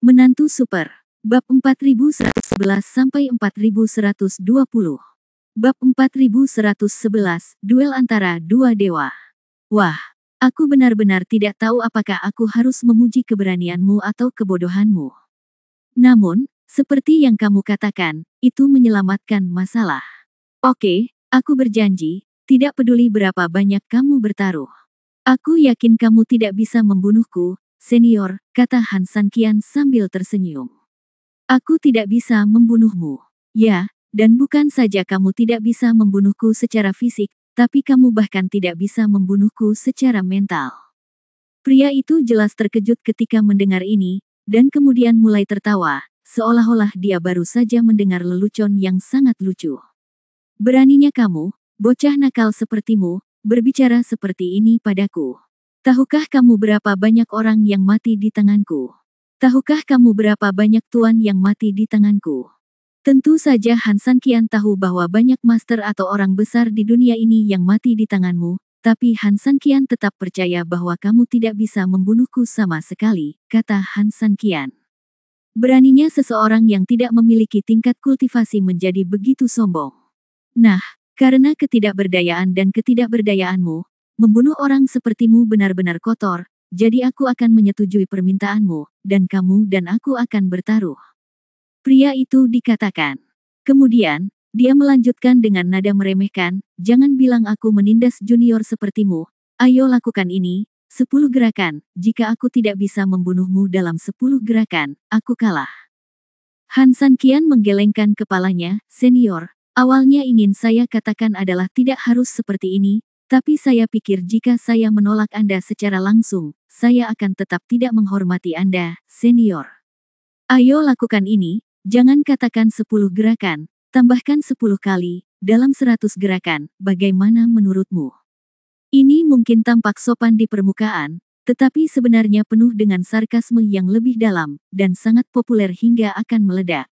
Menantu Super. Bab 4111-4120. Bab 4111, Duel Antara Dua Dewa. Wah, aku benar-benar tidak tahu apakah aku harus memuji keberanianmu atau kebodohanmu. Namun, seperti yang kamu katakan, itu menyelamatkan masalah. Oke, aku berjanji, tidak peduli berapa banyak kamu bertaruh. Aku yakin kamu tidak bisa membunuhku, senior, kata Han Sanqian sambil tersenyum. Aku tidak bisa membunuhmu. Ya, dan bukan saja kamu tidak bisa membunuhku secara fisik, tapi kamu bahkan tidak bisa membunuhku secara mental. Pria itu jelas terkejut ketika mendengar ini, dan kemudian mulai tertawa, seolah-olah dia baru saja mendengar lelucon yang sangat lucu. Beraninya kamu, bocah nakal sepertimu, berbicara seperti ini padaku. Tahukah kamu berapa banyak orang yang mati di tanganku? Tahukah kamu berapa banyak tuan yang mati di tanganku? Tentu saja Han Sanqian tahu bahwa banyak master atau orang besar di dunia ini yang mati di tanganmu, tapi Han Sanqian tetap percaya bahwa kamu tidak bisa membunuhku sama sekali, kata Han Sanqian. Beraninya seseorang yang tidak memiliki tingkat kultivasi menjadi begitu sombong. Nah, karena ketidakberdayaan dan ketidakberdayaanmu, membunuh orang sepertimu benar-benar kotor, jadi aku akan menyetujui permintaanmu, dan kamu dan aku akan bertaruh. Pria itu dikatakan. Kemudian, dia melanjutkan dengan nada meremehkan, jangan bilang aku menindas junior sepertimu, ayo lakukan ini, 10 gerakan, jika aku tidak bisa membunuhmu dalam 10 gerakan, aku kalah. Han Sanqian menggelengkan kepalanya, senior. Awalnya ingin saya katakan adalah tidak harus seperti ini, tapi saya pikir jika saya menolak Anda secara langsung, saya akan tetap tidak menghormati Anda, senior. Ayo lakukan ini, jangan katakan 10 gerakan, tambahkan 10 kali, dalam 100 gerakan, bagaimana menurutmu? Ini mungkin tampak sopan di permukaan, tetapi sebenarnya penuh dengan sarkasme yang lebih dalam, dan sangat populer hingga akan meledak.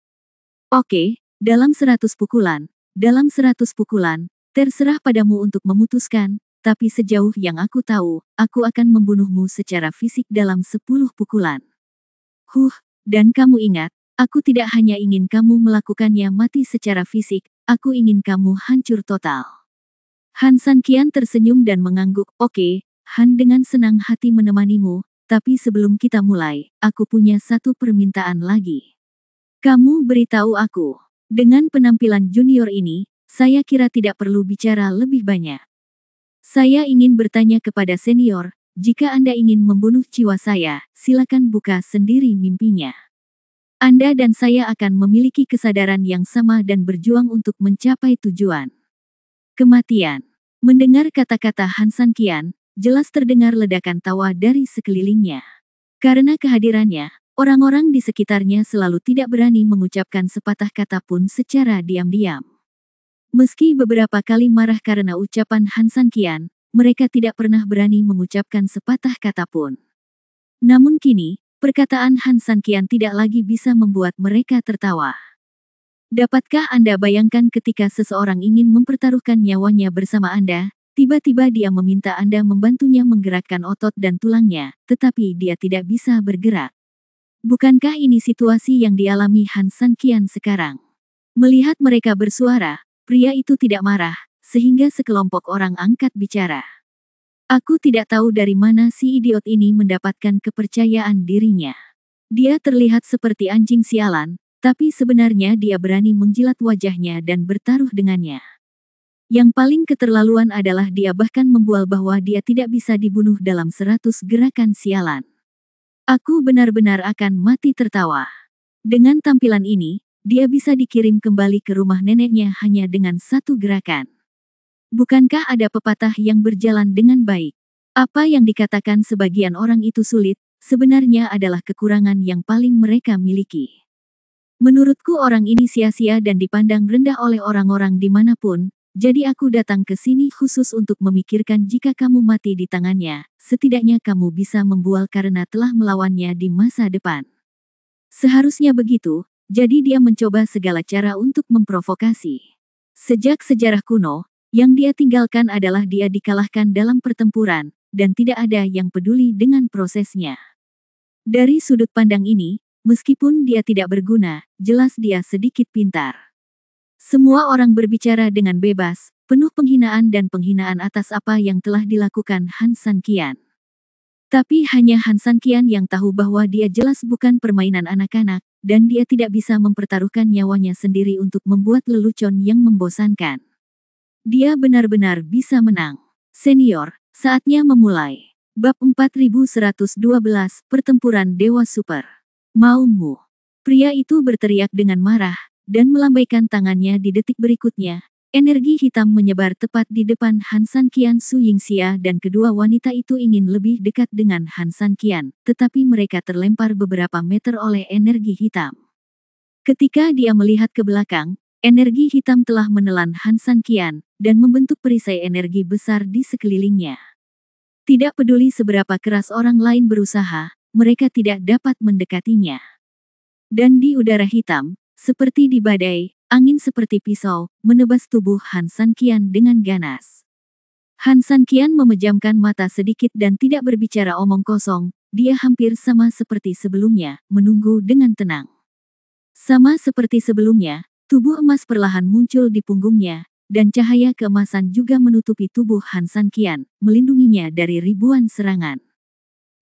Oke. Dalam 100 pukulan, terserah padamu untuk memutuskan, tapi sejauh yang aku tahu, aku akan membunuhmu secara fisik dalam 10 pukulan. Dan kamu ingat, aku tidak hanya ingin kamu melakukannya mati secara fisik, aku ingin kamu hancur total. Han Sanqian tersenyum dan mengangguk, oke, Han dengan senang hati menemanimu, tapi sebelum kita mulai, aku punya satu permintaan lagi. Kamu beritahu aku. Dengan penampilan junior ini, saya kira tidak perlu bicara lebih banyak. Saya ingin bertanya kepada senior, jika Anda ingin membunuh jiwa saya, silakan buka sendiri mimpinya. Anda dan saya akan memiliki kesadaran yang sama dan berjuang untuk mencapai tujuan. Kematian. Mendengar kata-kata Han Sanqian, jelas terdengar ledakan tawa dari sekelilingnya. Karena kehadirannya, orang-orang di sekitarnya selalu tidak berani mengucapkan sepatah kata pun secara diam-diam. Meski beberapa kali marah karena ucapan Han Sanqian, mereka tidak pernah berani mengucapkan sepatah kata pun. Namun kini, perkataan Han Sanqian tidak lagi bisa membuat mereka tertawa. Dapatkah Anda bayangkan ketika seseorang ingin mempertaruhkan nyawanya bersama Anda, tiba-tiba dia meminta Anda membantunya menggerakkan otot dan tulangnya, tetapi dia tidak bisa bergerak. Bukankah ini situasi yang dialami Han Sanqian sekarang? Melihat mereka bersuara, pria itu tidak marah, sehingga sekelompok orang angkat bicara. Aku tidak tahu dari mana si idiot ini mendapatkan kepercayaan dirinya. Dia terlihat seperti anjing sialan, tapi sebenarnya dia berani menjilat wajahnya dan bertaruh dengannya. Yang paling keterlaluan adalah dia bahkan membual bahwa dia tidak bisa dibunuh dalam 100 gerakan sialan. Aku benar-benar akan mati tertawa. Dengan tampilan ini, dia bisa dikirim kembali ke rumah neneknya hanya dengan 1 gerakan. Bukankah ada pepatah yang berjalan dengan baik? Apa yang dikatakan sebagian orang itu sulit, sebenarnya adalah kekurangan yang paling mereka miliki. Menurutku orang ini sia-sia dan dipandang rendah oleh orang-orang dimanapun, jadi aku datang ke sini khusus untuk memikirkan jika kamu mati di tangannya, setidaknya kamu bisa membual karena telah melawannya di masa depan. Seharusnya begitu, jadi dia mencoba segala cara untuk memprovokasi. Sejak sejarah kuno, yang dia tinggalkan adalah dia dikalahkan dalam pertempuran, dan tidak ada yang peduli dengan prosesnya. Dari sudut pandang ini, Meskipun dia tidak berguna, jelas dia sedikit pintar. Semua orang berbicara dengan bebas, penuh penghinaan dan penghinaan atas apa yang telah dilakukan Han San Qian. Tapi hanya Han San Qian yang tahu bahwa dia jelas bukan permainan anak-anak, dan dia tidak bisa mempertaruhkan nyawanya sendiri untuk membuat lelucon yang membosankan. Dia benar-benar bisa menang. Senior, saatnya memulai. Bab 4112, Pertempuran Dewa Super. Maumu. Pria itu berteriak dengan marah, dan melambaikan tangannya di detik berikutnya. Energi hitam menyebar tepat di depan Han San Qian Su Yingxia dan kedua wanita itu ingin lebih dekat dengan Han San Qian, tetapi mereka terlempar beberapa meter oleh energi hitam. Ketika dia melihat ke belakang, energi hitam telah menelan Han San Qian, dan membentuk perisai energi besar di sekelilingnya. Tidak peduli seberapa keras orang lain berusaha, mereka tidak dapat mendekatinya. Dan di udara hitam, seperti di badai, angin seperti pisau, menebas tubuh Han San Qian dengan ganas. Han San Qian memejamkan mata sedikit dan tidak berbicara omong kosong, dia hampir sama seperti sebelumnya, menunggu dengan tenang. Sama seperti sebelumnya, tubuh emas perlahan muncul di punggungnya, dan cahaya keemasan juga menutupi tubuh Han San Qian, melindunginya dari ribuan serangan.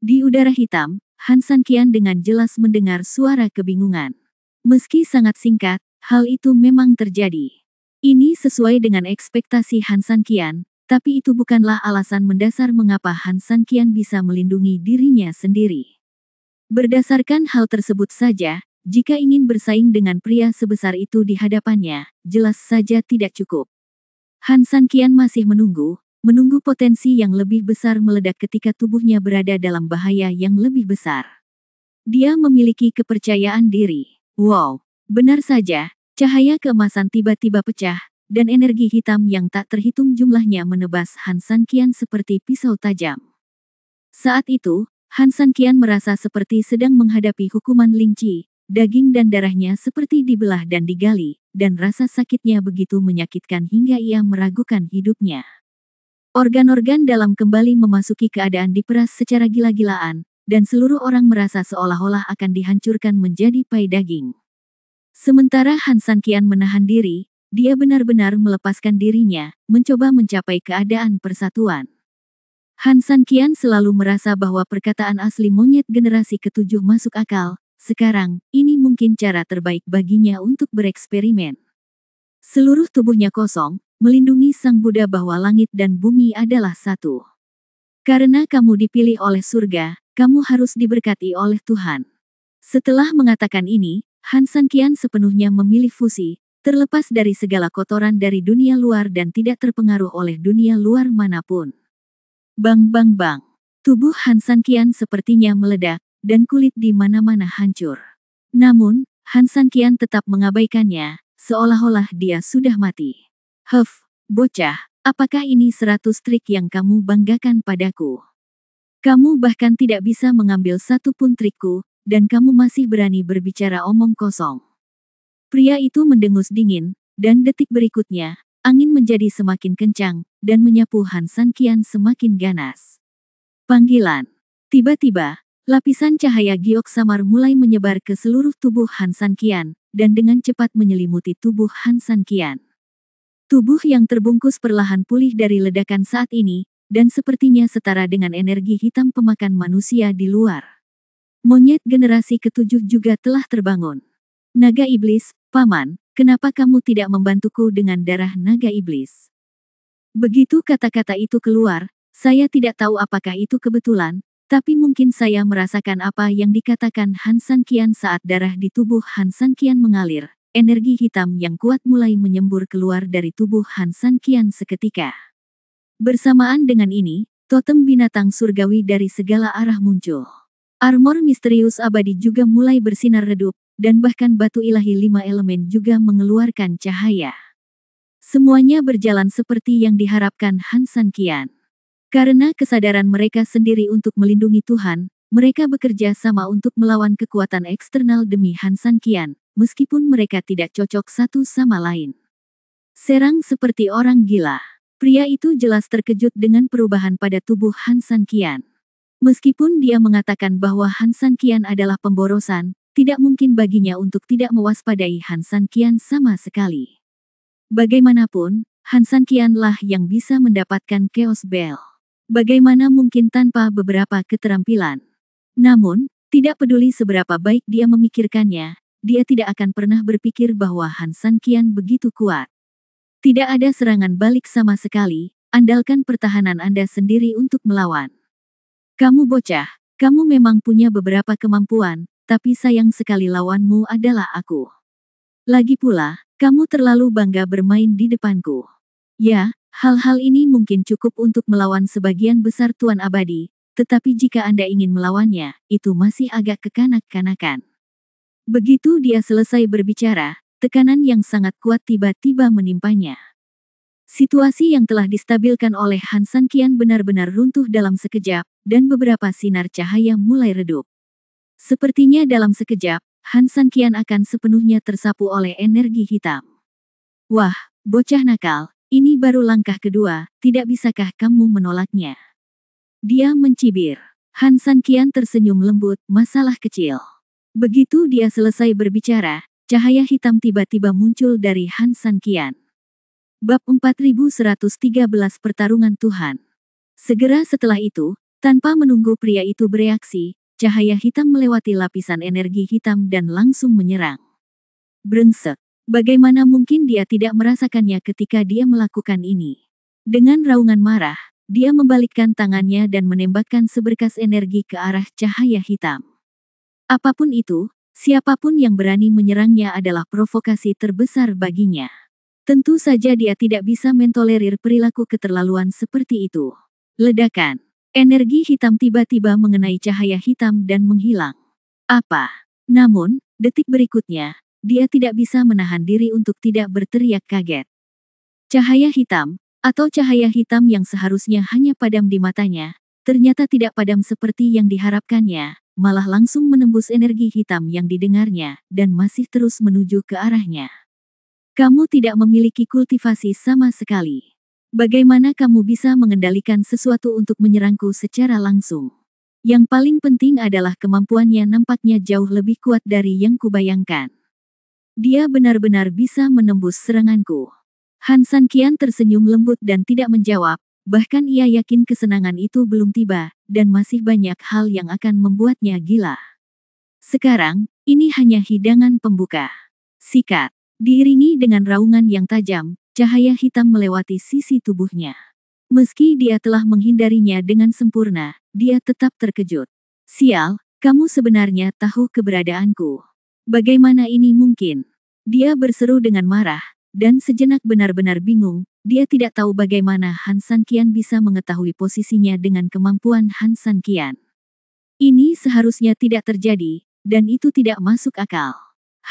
Di udara hitam, Han San Qian dengan jelas mendengar suara kebingungan. Meski sangat singkat, hal itu memang terjadi. Ini sesuai dengan ekspektasi Han San Qian, tapi itu bukanlah alasan mendasar mengapa Han San Qian bisa melindungi dirinya sendiri. Berdasarkan hal tersebut saja, jika ingin bersaing dengan pria sebesar itu di hadapannya, jelas saja tidak cukup. Han San Qian masih menunggu potensi yang lebih besar meledak ketika tubuhnya berada dalam bahaya yang lebih besar. Dia memiliki kepercayaan diri. Wow, benar saja, cahaya keemasan tiba-tiba pecah, dan energi hitam yang tak terhitung jumlahnya menebas Han San Qian seperti pisau tajam. Saat itu, Han San Qian merasa seperti sedang menghadapi hukuman lingci, daging dan darahnya seperti dibelah dan digali, dan rasa sakitnya begitu menyakitkan hingga ia meragukan hidupnya. Organ-organ dalam kembali memasuki keadaan diperas secara gila-gilaan, dan seluruh orang merasa seolah-olah akan dihancurkan menjadi pai daging. Sementara Han San Qian menahan diri, dia benar-benar melepaskan dirinya, mencoba mencapai keadaan persatuan. Han San Qian selalu merasa bahwa perkataan asli monyet generasi ke-7 masuk akal, sekarang, ini mungkin cara terbaik baginya untuk bereksperimen. Seluruh tubuhnya kosong, melindungi Sang Buddha bahwa langit dan bumi adalah satu. Karena kamu dipilih oleh surga, kamu harus diberkati oleh Tuhan. Setelah mengatakan ini, Han San Qian sepenuhnya memilih fusi, terlepas dari segala kotoran dari dunia luar dan tidak terpengaruh oleh dunia luar manapun. Bang bang bang. Tubuh Han San Qian sepertinya meledak, dan kulit di mana-mana hancur. Namun, Han San Qian tetap mengabaikannya, seolah-olah dia sudah mati. Bocah, apakah ini 100 trik yang kamu banggakan padaku? Kamu bahkan tidak bisa mengambil satu pun trikku, dan kamu masih berani berbicara omong kosong. Pria itu mendengus dingin, dan detik berikutnya, angin menjadi semakin kencang, dan menyapu Han San Qian semakin ganas. Panggilan. Tiba-tiba, lapisan cahaya giok samar mulai menyebar ke seluruh tubuh Han San Qian, dan dengan cepat menyelimuti tubuh Han San Qian. Tubuh yang terbungkus perlahan pulih dari ledakan saat ini, dan sepertinya setara dengan energi hitam pemakan manusia di luar. Monyet generasi ke-7 juga telah terbangun. Naga iblis, Paman, kenapa kamu tidak membantuku dengan darah naga iblis? Begitu kata-kata itu keluar, saya tidak tahu apakah itu kebetulan, tapi mungkin saya merasakan apa yang dikatakan Han San Qian saat darah di tubuh Han San Qian mengalir. Energi hitam yang kuat mulai menyembur keluar dari tubuh Han San Qian seketika. Bersamaan dengan ini, totem binatang surgawi dari segala arah muncul. Armor misterius abadi juga mulai bersinar redup, dan bahkan batu ilahi 5 elemen juga mengeluarkan cahaya. Semuanya berjalan seperti yang diharapkan Han San Qian. Karena kesadaran mereka sendiri untuk melindungi Tuhan, mereka bekerja sama untuk melawan kekuatan eksternal demi Han San Qian, meskipun mereka tidak cocok satu sama lain. Serang seperti orang gila. Pria itu jelas terkejut dengan perubahan pada tubuh Han San Qian. Meskipun dia mengatakan bahwa Han San Qian adalah pemborosan, tidak mungkin baginya untuk tidak mewaspadai Han San Qian sama sekali. Bagaimanapun, Han San Qian-lah yang bisa mendapatkan Chaos Bell. Bagaimana mungkin tanpa beberapa keterampilan? Namun, tidak peduli seberapa baik dia memikirkannya, dia tidak akan pernah berpikir bahwa Han San Qian begitu kuat. Tidak ada serangan balik sama sekali, andalkan pertahanan Anda sendiri untuk melawan. Kamu bocah, kamu memang punya beberapa kemampuan, tapi sayang sekali lawanmu adalah aku. Lagi pula, kamu terlalu bangga bermain di depanku. Ya, hal-hal ini mungkin cukup untuk melawan sebagian besar Tuan Abadi, tetapi jika Anda ingin melawannya, itu masih agak kekanak-kanakan. Begitu dia selesai berbicara, tekanan yang sangat kuat tiba-tiba menimpanya. Situasi yang telah distabilkan oleh Han San Qian benar-benar runtuh dalam sekejap, dan beberapa sinar cahaya mulai redup. Sepertinya dalam sekejap, Han San Qian akan sepenuhnya tersapu oleh energi hitam. Wah, bocah nakal, ini baru langkah kedua, tidak bisakah kamu menolaknya? Dia mencibir. Han San Qian tersenyum lembut, masalah kecil. Begitu dia selesai berbicara, cahaya hitam tiba-tiba muncul dari Han San Qian. Bab 4113 Pertarungan Tuhan. Segera setelah itu, tanpa menunggu pria itu bereaksi, cahaya hitam melewati lapisan energi hitam dan langsung menyerang. Brengsek. Bagaimana mungkin dia tidak merasakannya ketika dia melakukan ini? Dengan raungan marah, dia membalikkan tangannya dan menembakkan seberkas energi ke arah cahaya hitam. Apapun itu, siapapun yang berani menyerangnya adalah provokasi terbesar baginya. Tentu saja dia tidak bisa mentolerir perilaku keterlaluan seperti itu. Ledakan. Energi hitam tiba-tiba mengenai cahaya hitam dan menghilang. Apa? Namun, detik berikutnya, dia tidak bisa menahan diri untuk tidak berteriak kaget. Cahaya hitam, atau cahaya hitam yang seharusnya hanya padam di matanya, ternyata tidak padam seperti yang diharapkannya, malah langsung menembus energi hitam yang didengarnya, dan masih terus menuju ke arahnya. Kamu tidak memiliki kultivasi sama sekali. Bagaimana kamu bisa mengendalikan sesuatu untuk menyerangku secara langsung? Yang paling penting adalah kemampuannya nampaknya jauh lebih kuat dari yang kubayangkan. Dia benar-benar bisa menembus seranganku. Han San Qian tersenyum lembut dan tidak menjawab, bahkan ia yakin kesenangan itu belum tiba, dan masih banyak hal yang akan membuatnya gila. Sekarang, ini hanya hidangan pembuka. Sikat. Diiringi dengan raungan yang tajam, cahaya hitam melewati sisi tubuhnya. Meski dia telah menghindarinya dengan sempurna, dia tetap terkejut. Sial, kamu sebenarnya tahu keberadaanku. Bagaimana ini mungkin? Dia berseru dengan marah, dan sejenak benar-benar bingung, dia tidak tahu bagaimana Han San Qian bisa mengetahui posisinya dengan kemampuan Han San Qian. Ini seharusnya tidak terjadi, dan itu tidak masuk akal.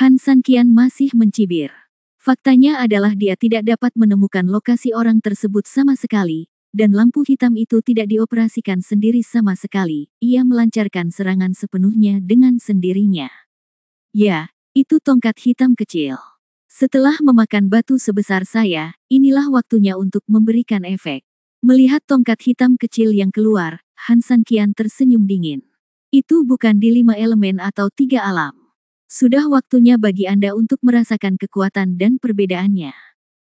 Han San Qian masih mencibir. Faktanya adalah dia tidak dapat menemukan lokasi orang tersebut sama sekali, dan lampu hitam itu tidak dioperasikan sendiri sama sekali, ia melancarkan serangan sepenuhnya dengan sendirinya. Ya, itu tongkat hitam kecil. Setelah memakan batu sebesar saya, inilah waktunya untuk memberikan efek. Melihat tongkat hitam kecil yang keluar, Han San Qian tersenyum dingin. Itu bukan di 5 elemen atau 3 alam. Sudah waktunya bagi Anda untuk merasakan kekuatan dan perbedaannya.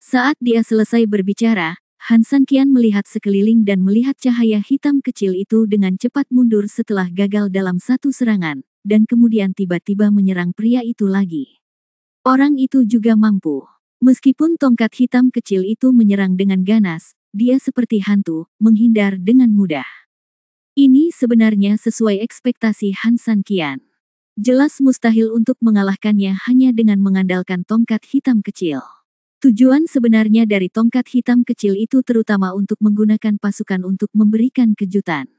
Saat dia selesai berbicara, Han San Qian melihat sekeliling dan melihat cahaya hitam kecil itu dengan cepat mundur setelah gagal dalam satu serangan, dan kemudian tiba-tiba menyerang pria itu lagi. Orang itu juga mampu. Meskipun tongkat hitam kecil itu menyerang dengan ganas, dia seperti hantu, menghindar dengan mudah. Ini sebenarnya sesuai ekspektasi Han San Qian. Jelas mustahil untuk mengalahkannya hanya dengan mengandalkan tongkat hitam kecil. Tujuan sebenarnya dari tongkat hitam kecil itu terutama untuk menggunakan pasukan untuk memberikan kejutan.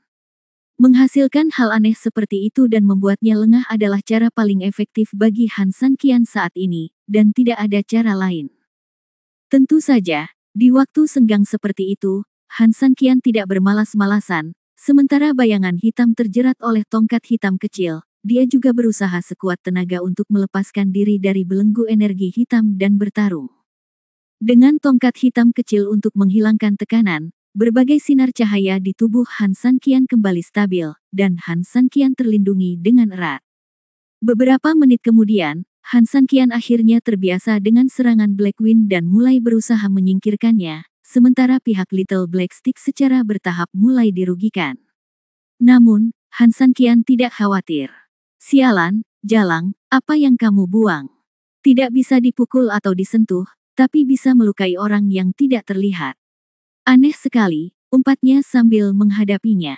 Menghasilkan hal aneh seperti itu dan membuatnya lengah adalah cara paling efektif bagi Han San Qian saat ini, dan tidak ada cara lain. Tentu saja, di waktu senggang seperti itu, Han San Qian tidak bermalas-malasan, sementara bayangan hitam terjerat oleh tongkat hitam kecil, dia juga berusaha sekuat tenaga untuk melepaskan diri dari belenggu energi hitam dan bertarung. Dengan tongkat hitam kecil untuk menghilangkan tekanan, berbagai sinar cahaya di tubuh Han San Qian kembali stabil, dan Han San Qian terlindungi dengan erat. Beberapa menit kemudian, Han Sanqian akhirnya terbiasa dengan serangan Black Wind dan mulai berusaha menyingkirkannya, sementara pihak Little Black Stick secara bertahap mulai dirugikan. Namun, Han Sanqian tidak khawatir. Sialan, jalang, apa yang kamu buang? Tidak bisa dipukul atau disentuh, tapi bisa melukai orang yang tidak terlihat. Aneh sekali, umpatnya sambil menghadapinya.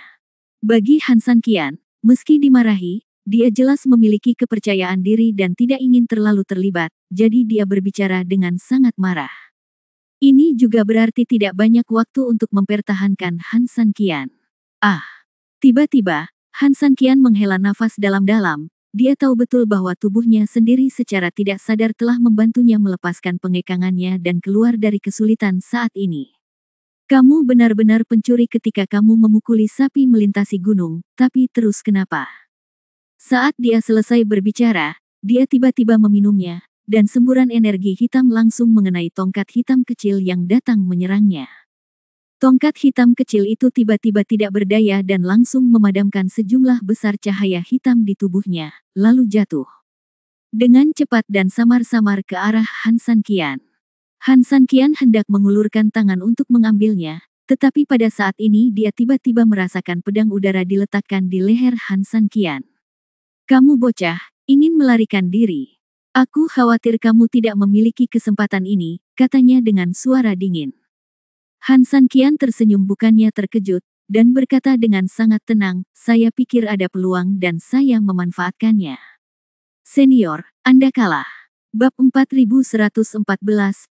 Bagi Han Sanqian, meski dimarahi, dia jelas memiliki kepercayaan diri dan tidak ingin terlalu terlibat, jadi dia berbicara dengan sangat marah. Ini juga berarti tidak banyak waktu untuk mempertahankan Han Sanqian. Tiba-tiba, Han Sanqian menghela nafas dalam-dalam. Dia tahu betul bahwa tubuhnya sendiri secara tidak sadar telah membantunya melepaskan pengekangannya dan keluar dari kesulitan saat ini. Kamu benar-benar pencuri ketika kamu memukuli sapi melintasi gunung, tapi terus kenapa? Saat dia selesai berbicara, dia tiba-tiba meminumnya, dan semburan energi hitam langsung mengenai tongkat hitam kecil yang datang menyerangnya. Tongkat hitam kecil itu tiba-tiba tidak berdaya dan langsung memadamkan sejumlah besar cahaya hitam di tubuhnya, lalu jatuh dengan cepat dan samar-samar ke arah Han Sanqian. Han Sanqian hendak mengulurkan tangan untuk mengambilnya, tetapi pada saat ini dia tiba-tiba merasakan pedang udara diletakkan di leher Han Sanqian. Kamu bocah, ingin melarikan diri. Aku khawatir kamu tidak memiliki kesempatan ini, katanya dengan suara dingin. Han Sanqian tersenyum bukannya terkejut, dan berkata dengan sangat tenang, saya pikir ada peluang dan saya memanfaatkannya. Senior, Anda kalah. Bab 4114,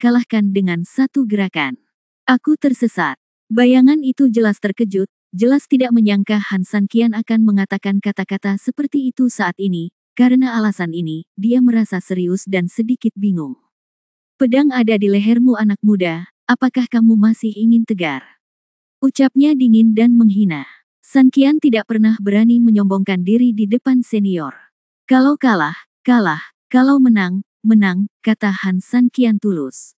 kalahkan dengan satu gerakan. Aku tersesat. Bayangan itu jelas terkejut, jelas tidak menyangka Han Sanqian akan mengatakan kata-kata seperti itu saat ini, karena alasan ini, dia merasa serius dan sedikit bingung. Pedang ada di lehermu anak muda, apakah kamu masih ingin tegar? Ucapnya dingin dan menghina. Sanqian tidak pernah berani menyombongkan diri di depan senior. Kalau kalah, kalah, kalau menang, menang, kata Han Sanqian tulus.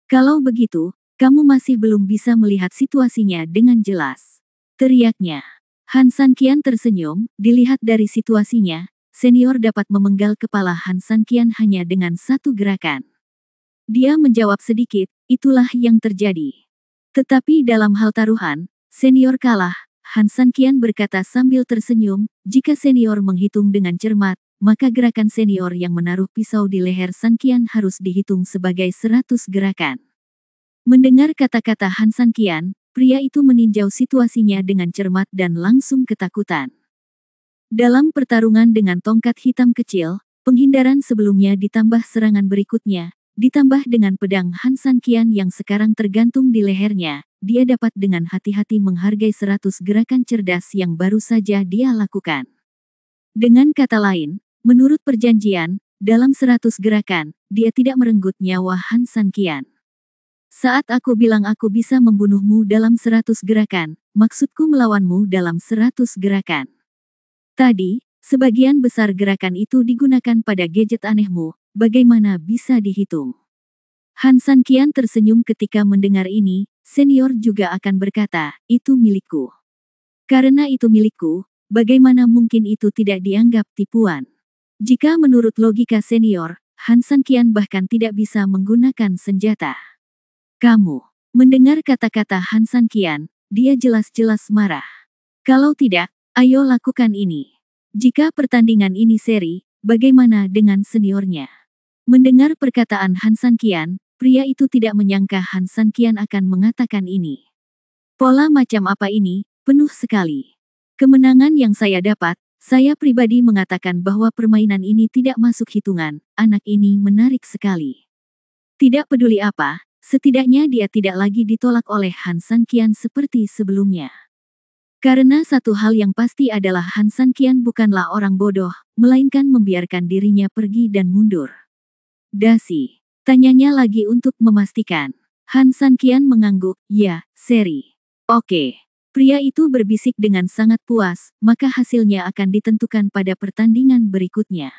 Kalau begitu, kamu masih belum bisa melihat situasinya dengan jelas. Teriaknya. Han Sanqian tersenyum, dilihat dari situasinya, senior dapat memenggal kepala Han Sanqian hanya dengan satu gerakan. Dia menjawab sedikit, itulah yang terjadi. Tetapi dalam hal taruhan, senior kalah, Han Sanqian berkata sambil tersenyum, jika senior menghitung dengan cermat, maka gerakan senior yang menaruh pisau di leher Sanqian harus dihitung sebagai 100 gerakan. Mendengar kata-kata Han Sanqian, pria itu meninjau situasinya dengan cermat dan langsung ketakutan. Dalam pertarungan dengan tongkat hitam kecil, penghindaran sebelumnya ditambah serangan berikutnya, ditambah dengan pedang Han Sanqian yang sekarang tergantung di lehernya, dia dapat dengan hati-hati menghargai 100 gerakan cerdas yang baru saja dia lakukan. Dengan kata lain, menurut perjanjian, dalam 100 gerakan, dia tidak merenggut nyawa Han Sanqian. Saat aku bilang aku bisa membunuhmu dalam 100 gerakan, maksudku melawanmu dalam 100 gerakan. Tadi, sebagian besar gerakan itu digunakan pada gadget anehmu, bagaimana bisa dihitung? Han Sanqian tersenyum ketika mendengar ini, senior juga akan berkata, itu milikku. Karena itu milikku, bagaimana mungkin itu tidak dianggap tipuan? Jika menurut logika senior, Han Sanqian bahkan tidak bisa menggunakan senjata. Kamu, mendengar kata-kata Han Sanqian, dia jelas-jelas marah. Kalau tidak, ayo lakukan ini. Jika pertandingan ini seri, bagaimana dengan seniornya? Mendengar perkataan Han Sanqian, pria itu tidak menyangka Han Sanqian akan mengatakan ini. Pola macam apa ini, penuh sekali. Kemenangan yang saya dapat, saya pribadi mengatakan bahwa permainan ini tidak masuk hitungan, anak ini menarik sekali. Tidak peduli apa, setidaknya dia tidak lagi ditolak oleh Han Sanqian seperti sebelumnya. Karena satu hal yang pasti adalah Han Sanqian bukanlah orang bodoh, melainkan membiarkan dirinya pergi dan mundur. Dasi, tanyanya lagi untuk memastikan. Han Sanqian mengangguk, ya, seri. Oke. Pria itu berbisik dengan sangat puas, maka hasilnya akan ditentukan pada pertandingan berikutnya.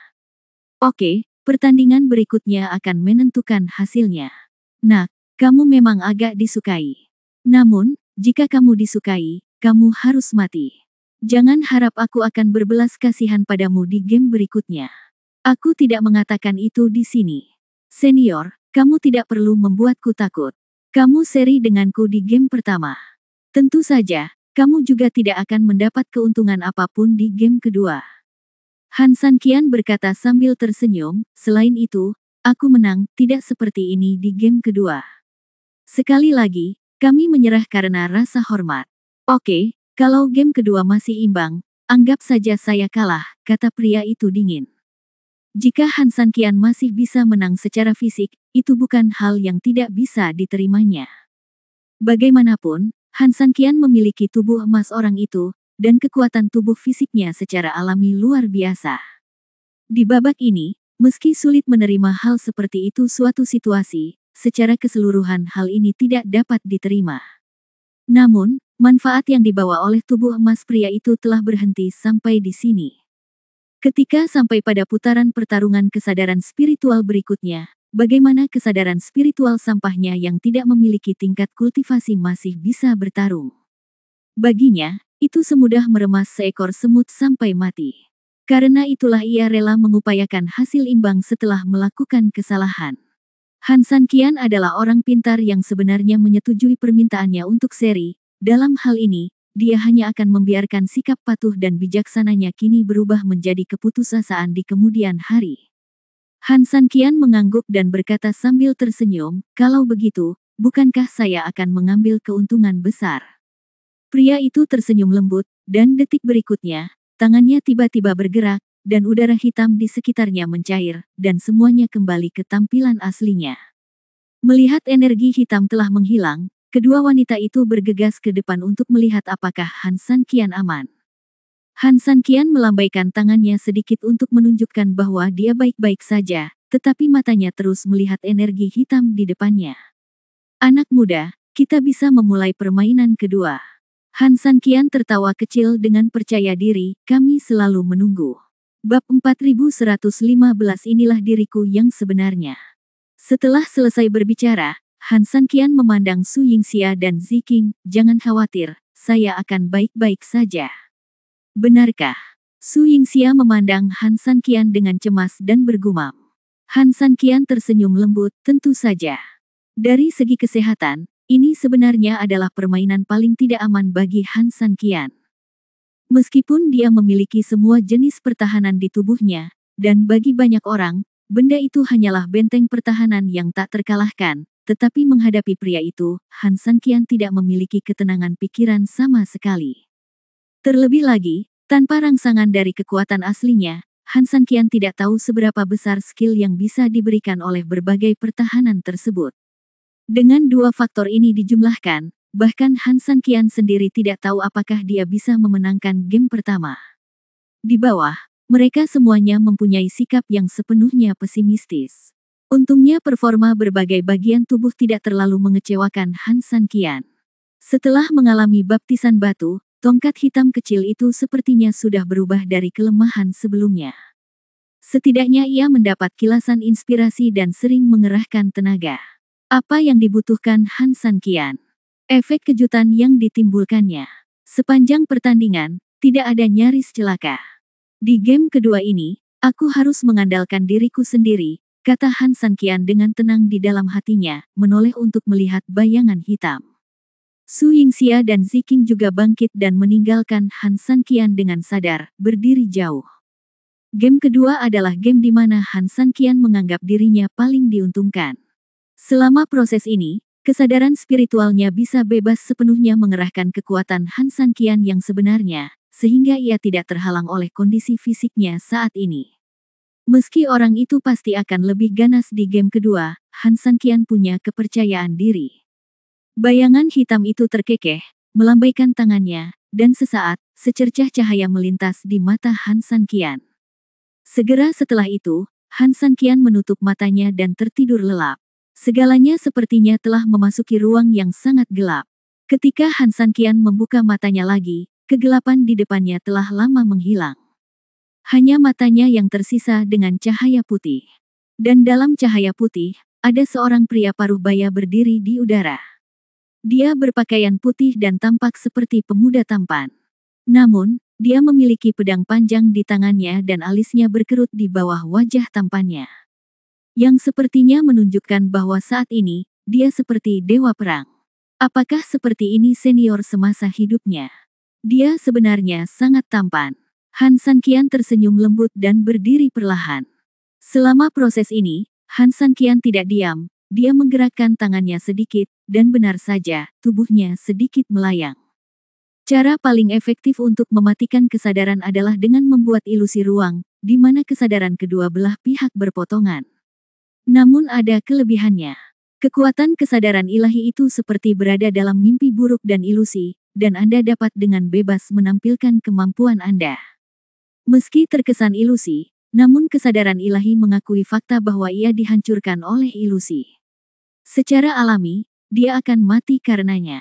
Oke, pertandingan berikutnya akan menentukan hasilnya. Nak, kamu memang agak disukai. Namun, jika kamu disukai, kamu harus mati. Jangan harap aku akan berbelas kasihan padamu di game berikutnya. Aku tidak mengatakan itu di sini. Senior, kamu tidak perlu membuatku takut. Kamu seri denganku di game pertama. Tentu saja, kamu juga tidak akan mendapat keuntungan apapun di game kedua. Han Sanqian berkata sambil tersenyum, selain itu, aku menang, tidak seperti ini di game kedua. Sekali lagi, kami menyerah karena rasa hormat. Oke, kalau game kedua masih imbang, anggap saja saya kalah, kata pria itu dingin. Jika Han Sanqian masih bisa menang secara fisik, itu bukan hal yang tidak bisa diterimanya. Bagaimanapun, Han Sanqian memiliki tubuh emas orang itu, dan kekuatan tubuh fisiknya secara alami luar biasa. Di babak ini, meski sulit menerima hal seperti itu suatu situasi, secara keseluruhan hal ini tidak dapat diterima. Namun, manfaat yang dibawa oleh tubuh emas pria itu telah berhenti sampai di sini. Ketika sampai pada putaran pertarungan kesadaran spiritual berikutnya, bagaimana kesadaran spiritual sampahnya yang tidak memiliki tingkat kultivasi masih bisa bertarung. Baginya, itu semudah meremas seekor semut sampai mati. Karena itulah ia rela mengupayakan hasil imbang setelah melakukan kesalahan. Han Sanqian adalah orang pintar yang sebenarnya menyetujui permintaannya untuk seri. Dalam hal ini, dia hanya akan membiarkan sikap patuh dan bijaksananya kini berubah menjadi keputusasaan di kemudian hari. Han Sanqian mengangguk dan berkata sambil tersenyum, kalau begitu, bukankah saya akan mengambil keuntungan besar? Pria itu tersenyum lembut, dan detik berikutnya, tangannya tiba-tiba bergerak, dan udara hitam di sekitarnya mencair, dan semuanya kembali ke tampilan aslinya. Melihat energi hitam telah menghilang, kedua wanita itu bergegas ke depan untuk melihat apakah Han Sanqian aman. Han Sanqian melambaikan tangannya sedikit untuk menunjukkan bahwa dia baik-baik saja, tetapi matanya terus melihat energi hitam di depannya. Anak muda, kita bisa memulai permainan kedua. Han Sanqian tertawa kecil dengan percaya diri, kami selalu menunggu. Bab 4115 inilah diriku yang sebenarnya. Setelah selesai berbicara, Han Sanqian memandang Su Yingxia dan Ziking, jangan khawatir, saya akan baik-baik saja. Benarkah? Su Yingxia memandang Han Sanqian dengan cemas dan bergumam. Han Sanqian tersenyum lembut, tentu saja. Dari segi kesehatan, ini sebenarnya adalah permainan paling tidak aman bagi Han Sanqian. Meskipun dia memiliki semua jenis pertahanan di tubuhnya, dan bagi banyak orang, benda itu hanyalah benteng pertahanan yang tak terkalahkan, tetapi menghadapi pria itu, Han Sanqian tidak memiliki ketenangan pikiran sama sekali. Terlebih lagi, tanpa rangsangan dari kekuatan aslinya, Han Sanqian tidak tahu seberapa besar skill yang bisa diberikan oleh berbagai pertahanan tersebut. Dengan dua faktor ini dijumlahkan, bahkan Han Sanqian sendiri tidak tahu apakah dia bisa memenangkan game pertama. Di bawah, mereka semuanya mempunyai sikap yang sepenuhnya pesimistis. Untungnya performa berbagai bagian tubuh tidak terlalu mengecewakan Han Sanqian. Setelah mengalami baptisan batu, tongkat hitam kecil itu sepertinya sudah berubah dari kelemahan sebelumnya. Setidaknya ia mendapat kilasan inspirasi dan sering mengerahkan tenaga. Apa yang dibutuhkan Han Sanqian? Efek kejutan yang ditimbulkannya. Sepanjang pertandingan, tidak ada nyaris celaka. Di game kedua ini, aku harus mengandalkan diriku sendiri, kata Han Sanqian dengan tenang di dalam hatinya, menoleh untuk melihat bayangan hitam. Su Yingxia dan Ziking juga bangkit dan meninggalkan Han Sanqian dengan sadar, berdiri jauh. Game kedua adalah game di mana Han Sanqian menganggap dirinya paling diuntungkan. Selama proses ini, kesadaran spiritualnya bisa bebas sepenuhnya mengerahkan kekuatan Han Sanqian yang sebenarnya, sehingga ia tidak terhalang oleh kondisi fisiknya saat ini. Meski orang itu pasti akan lebih ganas di game kedua, Han Sanqian punya kepercayaan diri. Bayangan hitam itu terkekeh, melambaikan tangannya, dan sesaat, secercah cahaya melintas di mata Han Sanqian. Segera setelah itu, Han Sanqian menutup matanya dan tertidur lelap. Segalanya sepertinya telah memasuki ruang yang sangat gelap. Ketika Han Sanqian membuka matanya lagi, kegelapan di depannya telah lama menghilang. Hanya matanya yang tersisa dengan cahaya putih. Dan dalam cahaya putih, ada seorang pria paruh baya berdiri di udara. Dia berpakaian putih dan tampak seperti pemuda tampan. Namun, Dia memiliki pedang panjang di tangannya dan alisnya berkerut di bawah wajah tampannya. Yang sepertinya menunjukkan bahwa saat ini, dia seperti dewa perang. Apakah seperti ini senior semasa hidupnya? Dia sebenarnya sangat tampan. Han Sanqian tersenyum lembut dan berdiri perlahan. Selama proses ini, Han Sanqian tidak diam. Dia menggerakkan tangannya sedikit, dan benar saja, tubuhnya sedikit melayang. Cara paling efektif untuk mematikan kesadaran adalah dengan membuat ilusi ruang, di mana kesadaran kedua belah pihak berpotongan. Namun ada kelebihannya. Kekuatan kesadaran ilahi itu seperti berada dalam mimpi buruk dan ilusi, dan Anda dapat dengan bebas menampilkan kemampuan Anda. Meski terkesan ilusi, namun kesadaran ilahi mengakui fakta bahwa ia dihancurkan oleh ilusi. Secara alami, dia akan mati karenanya.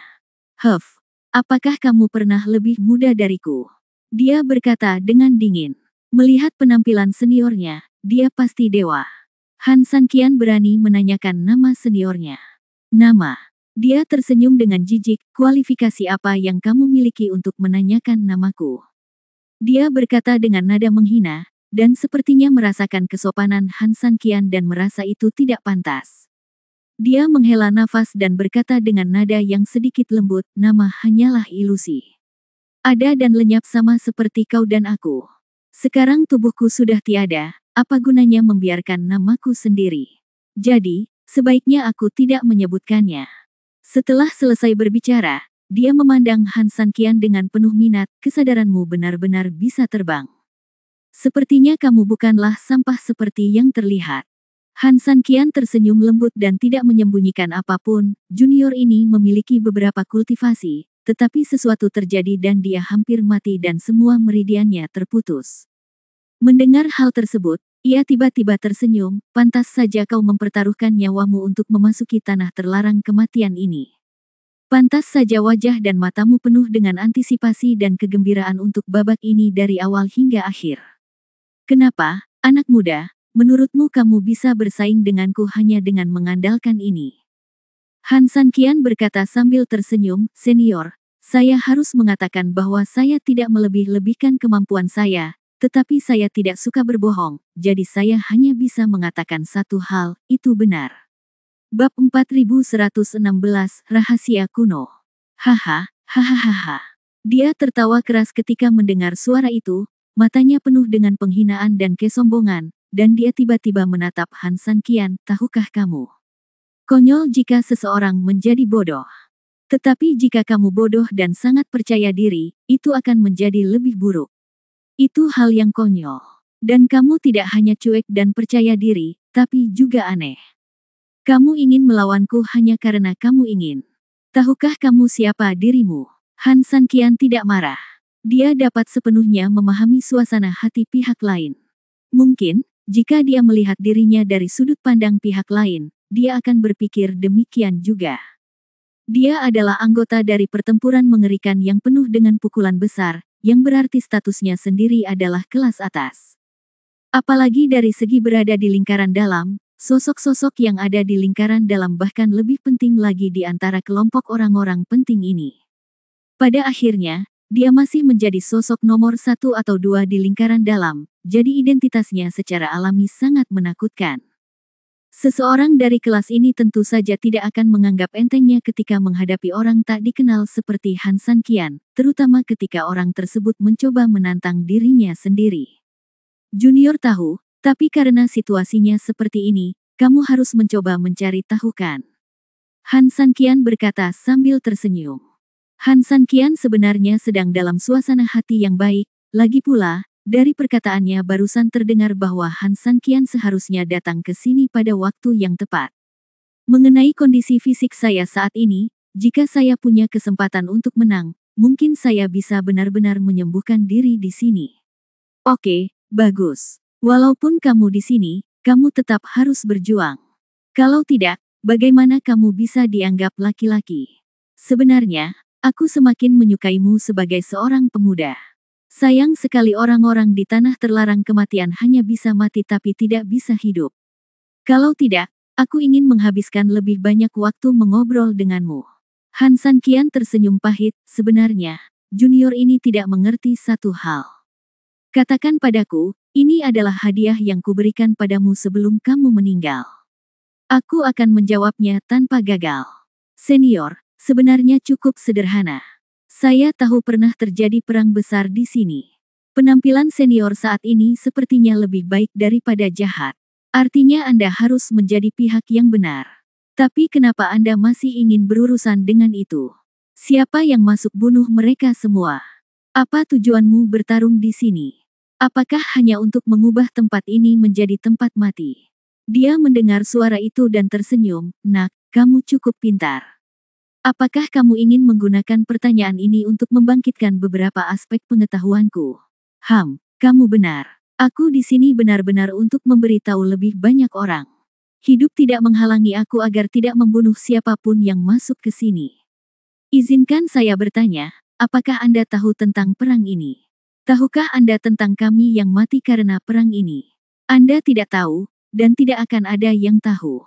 Apakah kamu pernah lebih muda dariku? Dia berkata dengan dingin. Melihat penampilan seniornya, dia pasti dewa. Han Sanqian berani menanyakan nama seniornya. Nama. Dia tersenyum dengan jijik, kualifikasi apa yang kamu miliki untuk menanyakan namaku? Dia berkata dengan nada menghina, dan sepertinya merasakan kesopanan Han Sanqian dan merasa itu tidak pantas. Dia menghela nafas dan berkata dengan nada yang sedikit lembut, nama hanyalah ilusi. Ada dan lenyap sama seperti kau dan aku. Sekarang tubuhku sudah tiada, apa gunanya membiarkan namaku sendiri? Jadi, sebaiknya aku tidak menyebutkannya. Setelah selesai berbicara, dia memandang Han Sanqian dengan penuh minat, kesadaranmu benar-benar bisa terbang. Sepertinya kamu bukanlah sampah seperti yang terlihat. Han Sanqian tersenyum lembut dan tidak menyembunyikan apapun. Junior ini memiliki beberapa kultivasi, tetapi sesuatu terjadi dan dia hampir mati dan semua meridiannya terputus. Mendengar hal tersebut, ia tiba-tiba tersenyum, pantas saja kau mempertaruhkan nyawamu untuk memasuki tanah terlarang kematian ini. Pantas saja wajah dan matamu penuh dengan antisipasi dan kegembiraan untuk babak ini dari awal hingga akhir. Kenapa, anak muda? Menurutmu kamu bisa bersaing denganku hanya dengan mengandalkan ini? Han Sanqian berkata sambil tersenyum, senior, saya harus mengatakan bahwa saya tidak melebih-lebihkan kemampuan saya, tetapi saya tidak suka berbohong, jadi saya hanya bisa mengatakan satu hal, itu benar. Bab 4116, Rahasia Kuno. Haha, hahaha. Dia tertawa keras ketika mendengar suara itu, matanya penuh dengan penghinaan dan kesombongan, dan dia tiba-tiba menatap Han Sanqian, tahukah kamu? Konyol jika seseorang menjadi bodoh. Tetapi jika kamu bodoh dan sangat percaya diri, itu akan menjadi lebih buruk. Itu hal yang konyol. Dan kamu tidak hanya cuek dan percaya diri, tapi juga aneh. Kamu ingin melawanku hanya karena kamu ingin. Tahukah kamu siapa dirimu? Han Sanqian tidak marah. Dia dapat sepenuhnya memahami suasana hati pihak lain. Mungkin, jika dia melihat dirinya dari sudut pandang pihak lain, dia akan berpikir demikian juga. Dia adalah anggota dari pertempuran mengerikan yang penuh dengan pukulan besar, yang berarti statusnya sendiri adalah kelas atas. Apalagi dari segi berada di lingkaran dalam, sosok-sosok yang ada di lingkaran dalam bahkan lebih penting lagi di antara kelompok orang-orang penting ini. Pada akhirnya, dia masih menjadi sosok nomor 1 atau 2 di lingkaran dalam, jadi identitasnya secara alami sangat menakutkan. Seseorang dari kelas ini tentu saja tidak akan menganggap entengnya ketika menghadapi orang tak dikenal seperti Han Sanqian, terutama ketika orang tersebut mencoba menantang dirinya sendiri. Junior tahu, tapi karena situasinya seperti ini, kamu harus mencoba mencari tahu kan? Han Sanqian berkata sambil tersenyum. Han Sanqian sebenarnya sedang dalam suasana hati yang baik, lagi pula, dari perkataannya barusan terdengar bahwa Han Sanqian seharusnya datang ke sini pada waktu yang tepat. Mengenai kondisi fisik saya saat ini, jika saya punya kesempatan untuk menang, mungkin saya bisa benar-benar menyembuhkan diri di sini. Oke, bagus. Walaupun kamu di sini, kamu tetap harus berjuang. Kalau tidak, bagaimana kamu bisa dianggap laki-laki? Sebenarnya, aku semakin menyukaimu sebagai seorang pemuda. Sayang sekali orang-orang di tanah terlarang kematian hanya bisa mati tapi tidak bisa hidup. Kalau tidak, aku ingin menghabiskan lebih banyak waktu mengobrol denganmu. Han Sanqian tersenyum pahit, sebenarnya, junior ini tidak mengerti satu hal. Katakan padaku, ini adalah hadiah yang kuberikan padamu sebelum kamu meninggal. Aku akan menjawabnya tanpa gagal. Senior, sebenarnya cukup sederhana. Saya tahu pernah terjadi perang besar di sini. Penampilan senior saat ini sepertinya lebih baik daripada jahat. Artinya Anda harus menjadi pihak yang benar. Tapi kenapa Anda masih ingin berurusan dengan itu? Siapa yang masuk bunuh mereka semua? Apa tujuanmu bertarung di sini? Apakah hanya untuk mengubah tempat ini menjadi tempat mati? Dia mendengar suara itu dan tersenyum. Nak, kamu cukup pintar. Apakah kamu ingin menggunakan pertanyaan ini untuk membangkitkan beberapa aspek pengetahuanku? Kamu benar. Aku di sini benar-benar untuk memberitahu lebih banyak orang. Hidup tidak menghalangi aku agar tidak membunuh siapapun yang masuk ke sini. Izinkan saya bertanya, apakah Anda tahu tentang perang ini? Tahukah Anda tentang kami yang mati karena perang ini? Anda tidak tahu, dan tidak akan ada yang tahu.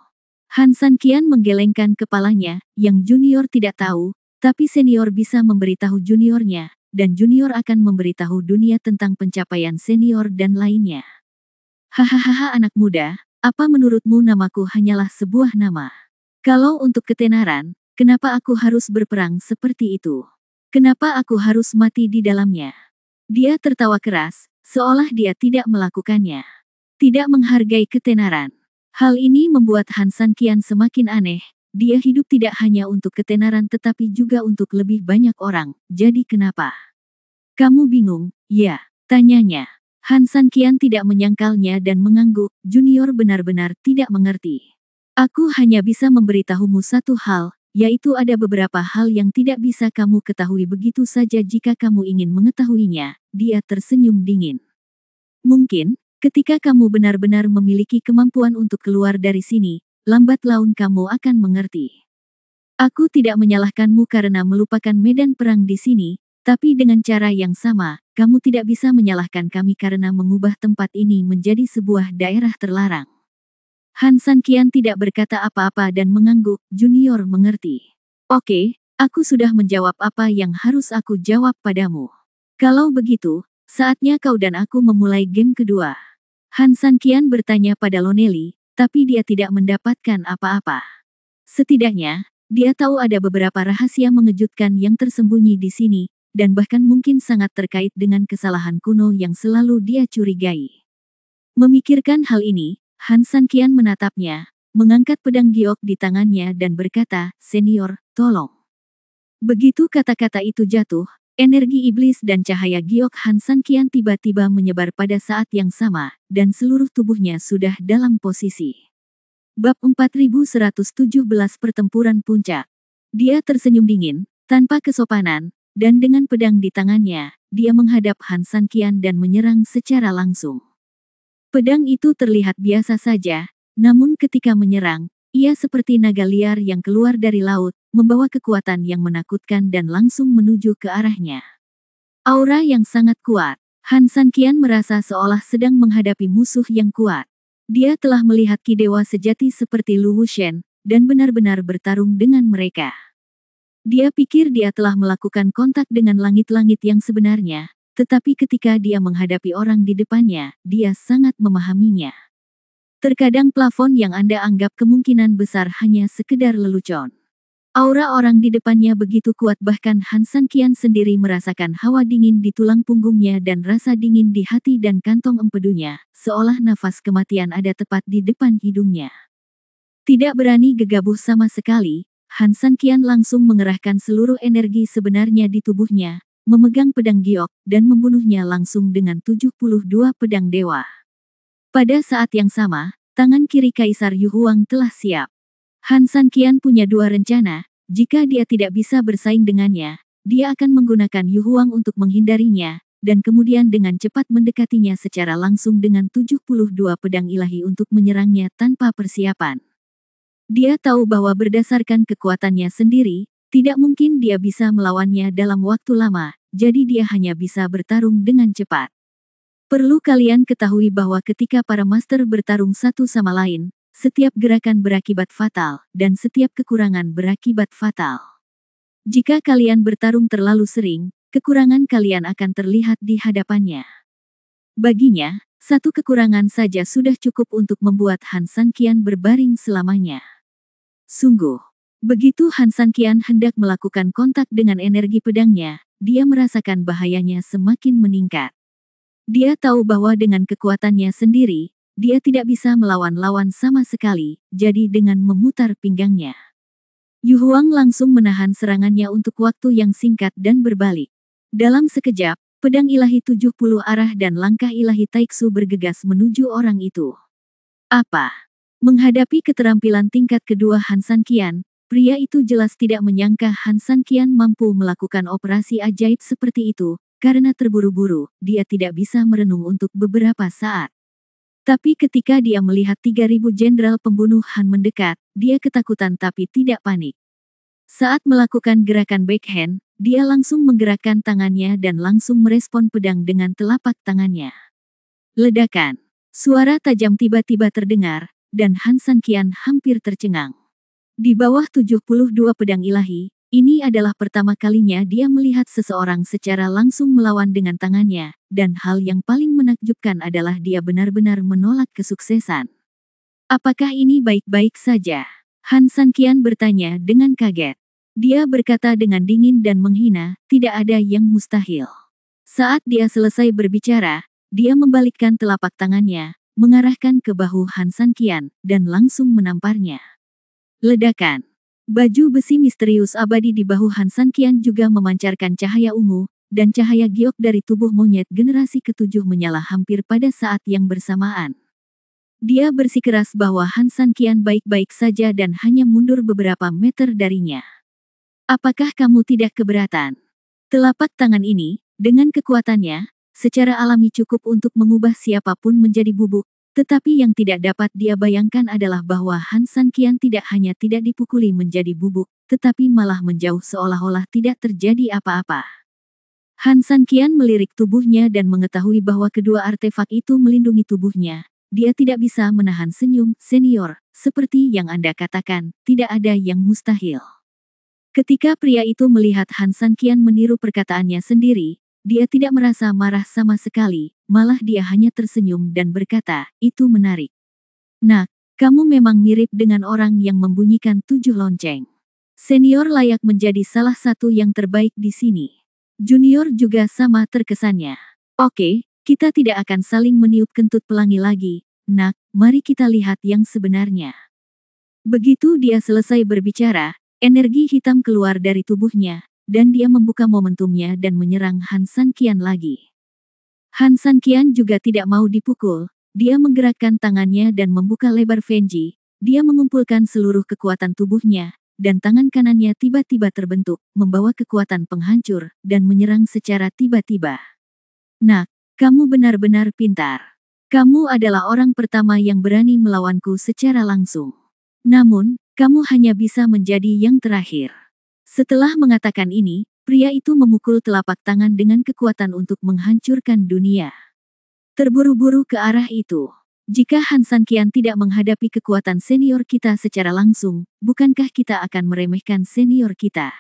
Han Sanqian menggelengkan kepalanya, yang junior tidak tahu, tapi senior bisa memberitahu juniornya, dan junior akan memberitahu dunia tentang pencapaian senior dan lainnya. Hahaha anak muda, apa menurutmu namaku hanyalah sebuah nama? Kalau untuk ketenaran, kenapa aku harus berperang seperti itu? Kenapa aku harus mati di dalamnya? Dia tertawa keras, seolah dia tidak melakukannya. Tidak menghargai ketenaran. Hal ini membuat Han Sanqian semakin aneh. Dia hidup tidak hanya untuk ketenaran tetapi juga untuk lebih banyak orang. Jadi kenapa? Kamu bingung, ya? Tanyanya. Han Sanqian tidak menyangkalnya dan mengangguk. Junior benar-benar tidak mengerti. Aku hanya bisa memberitahumu satu hal, yaitu ada beberapa hal yang tidak bisa kamu ketahui begitu saja jika kamu ingin mengetahuinya. Dia tersenyum dingin. Mungkin, ketika kamu benar-benar memiliki kemampuan untuk keluar dari sini, lambat laun kamu akan mengerti. Aku tidak menyalahkanmu karena melupakan medan perang di sini, tapi dengan cara yang sama, kamu tidak bisa menyalahkan kami karena mengubah tempat ini menjadi sebuah daerah terlarang. Han Sanqian tidak berkata apa-apa dan mengangguk. Junior mengerti. Oke, aku sudah menjawab apa yang harus aku jawab padamu. Kalau begitu, saatnya kau dan aku memulai game kedua. Han Sanqian bertanya pada Lonely, tapi dia tidak mendapatkan apa-apa. Setidaknya, dia tahu ada beberapa rahasia mengejutkan yang tersembunyi di sini, dan bahkan mungkin sangat terkait dengan kesalahan kuno yang selalu dia curigai. Memikirkan hal ini, Han Sanqian menatapnya, mengangkat pedang giok di tangannya dan berkata, "Senior, tolong." Begitu kata-kata itu jatuh, energi iblis dan cahaya giok Han Sanqian tiba-tiba menyebar pada saat yang sama, dan seluruh tubuhnya sudah dalam posisi. Bab 4117 Pertempuran Puncak. Dia tersenyum dingin, tanpa kesopanan, dan dengan pedang di tangannya, dia menghadap Han Sanqian dan menyerang secara langsung. Pedang itu terlihat biasa saja, namun ketika menyerang, ia seperti naga liar yang keluar dari laut, membawa kekuatan yang menakutkan dan langsung menuju ke arahnya. Aura yang sangat kuat. Han Sanqian merasa seolah sedang menghadapi musuh yang kuat. Dia telah melihat ki dewa sejati seperti Lu Wushen, dan benar-benar bertarung dengan mereka. Dia pikir dia telah melakukan kontak dengan langit-langit yang sebenarnya, tetapi ketika dia menghadapi orang di depannya, dia sangat memahaminya. Terkadang plafon yang Anda anggap kemungkinan besar hanya sekedar lelucon. Aura orang di depannya begitu kuat bahkan Han Sanqian sendiri merasakan hawa dingin di tulang punggungnya dan rasa dingin di hati dan kantong empedunya, seolah nafas kematian ada tepat di depan hidungnya. Tidak berani gegabah sama sekali, Han Sanqian langsung mengerahkan seluruh energi sebenarnya di tubuhnya, memegang pedang giok, dan membunuhnya langsung dengan 72 pedang dewa. Pada saat yang sama, tangan kiri Kaisar Yu Huang telah siap. Han Sanqian punya dua rencana, jika dia tidak bisa bersaing dengannya, dia akan menggunakan Yu Huang untuk menghindarinya, dan kemudian dengan cepat mendekatinya secara langsung dengan 72 pedang ilahi untuk menyerangnya tanpa persiapan. Dia tahu bahwa berdasarkan kekuatannya sendiri, tidak mungkin dia bisa melawannya dalam waktu lama, jadi dia hanya bisa bertarung dengan cepat. Perlu kalian ketahui bahwa ketika para master bertarung satu sama lain, setiap gerakan berakibat fatal, dan setiap kekurangan berakibat fatal. Jika kalian bertarung terlalu sering, kekurangan kalian akan terlihat di hadapannya. Baginya, satu kekurangan saja sudah cukup untuk membuat Han San Qian berbaring selamanya. Sungguh, begitu Han San Qian hendak melakukan kontak dengan energi pedangnya, dia merasakan bahayanya semakin meningkat. Dia tahu bahwa dengan kekuatannya sendiri, dia tidak bisa melawan lawan sama sekali, jadi dengan memutar pinggangnya, Yu Huang langsung menahan serangannya untuk waktu yang singkat dan berbalik. Dalam sekejap, pedang ilahi 70 arah dan langkah ilahi Taiksu bergegas menuju orang itu. Apa? Menghadapi keterampilan tingkat kedua Han San Qian, pria itu jelas tidak menyangka Han San Qian mampu melakukan operasi ajaib seperti itu. Karena terburu-buru, dia tidak bisa merenung untuk beberapa saat. Tapi ketika dia melihat 3.000 jenderal pembunuh Han mendekat, dia ketakutan tapi tidak panik. Saat melakukan gerakan backhand, dia langsung menggerakkan tangannya dan langsung merespon pedang dengan telapak tangannya. Ledakan. Suara tajam tiba-tiba terdengar, dan Han San Qian hampir tercengang. Di bawah 72 pedang ilahi, ini adalah pertama kalinya dia melihat seseorang secara langsung melawan dengan tangannya, dan hal yang paling menakjubkan adalah dia benar-benar menolak kesuksesan. Apakah ini baik-baik saja? Han San Qian bertanya dengan kaget. Dia berkata dengan dingin dan menghina, tidak ada yang mustahil. Saat dia selesai berbicara, dia membalikkan telapak tangannya, mengarahkan ke bahu Han San Qian, dan langsung menamparnya. Ledakan. Baju besi misterius abadi di bahu Han San Qian juga memancarkan cahaya ungu, dan cahaya giok dari tubuh monyet generasi ke-7 menyala hampir pada saat yang bersamaan. Dia bersikeras bahwa Han San Qian baik-baik saja dan hanya mundur beberapa meter darinya. Apakah kamu tidak keberatan? Telapak tangan ini, dengan kekuatannya, secara alami cukup untuk mengubah siapapun menjadi bubuk. Tetapi yang tidak dapat dia bayangkan adalah bahwa Han San Qian tidak hanya tidak dipukuli menjadi bubuk, tetapi malah menjauh seolah-olah tidak terjadi apa-apa. Han San Qian melirik tubuhnya dan mengetahui bahwa kedua artefak itu melindungi tubuhnya. Dia tidak bisa menahan senyum, senior, seperti yang Anda katakan, tidak ada yang mustahil. Ketika pria itu melihat Han San Qian meniru perkataannya sendiri, dia tidak merasa marah sama sekali, malah dia hanya tersenyum dan berkata, itu menarik. Nak, kamu memang mirip dengan orang yang membunyikan 7 lonceng. Senior layak menjadi salah satu yang terbaik di sini. Junior juga sama terkesannya. Oke, kita tidak akan saling meniup kentut pelangi lagi, nak, mari kita lihat yang sebenarnya. Begitu dia selesai berbicara, energi hitam keluar dari tubuhnya, dan dia membuka momentumnya dan menyerang Han San Qian lagi. Han San Qian juga tidak mau dipukul, dia menggerakkan tangannya dan membuka lebar Fenji, dia mengumpulkan seluruh kekuatan tubuhnya, dan tangan kanannya tiba-tiba terbentuk, membawa kekuatan penghancur, dan menyerang secara tiba-tiba. Nak, kamu benar-benar pintar. Kamu adalah orang pertama yang berani melawanku secara langsung. Namun, kamu hanya bisa menjadi yang terakhir. Setelah mengatakan ini, pria itu memukul telapak tangan dengan kekuatan untuk menghancurkan dunia. Terburu-buru ke arah itu. Jika Han San Qian tidak menghadapi kekuatan senior kita secara langsung, bukankah kita akan meremehkan senior kita?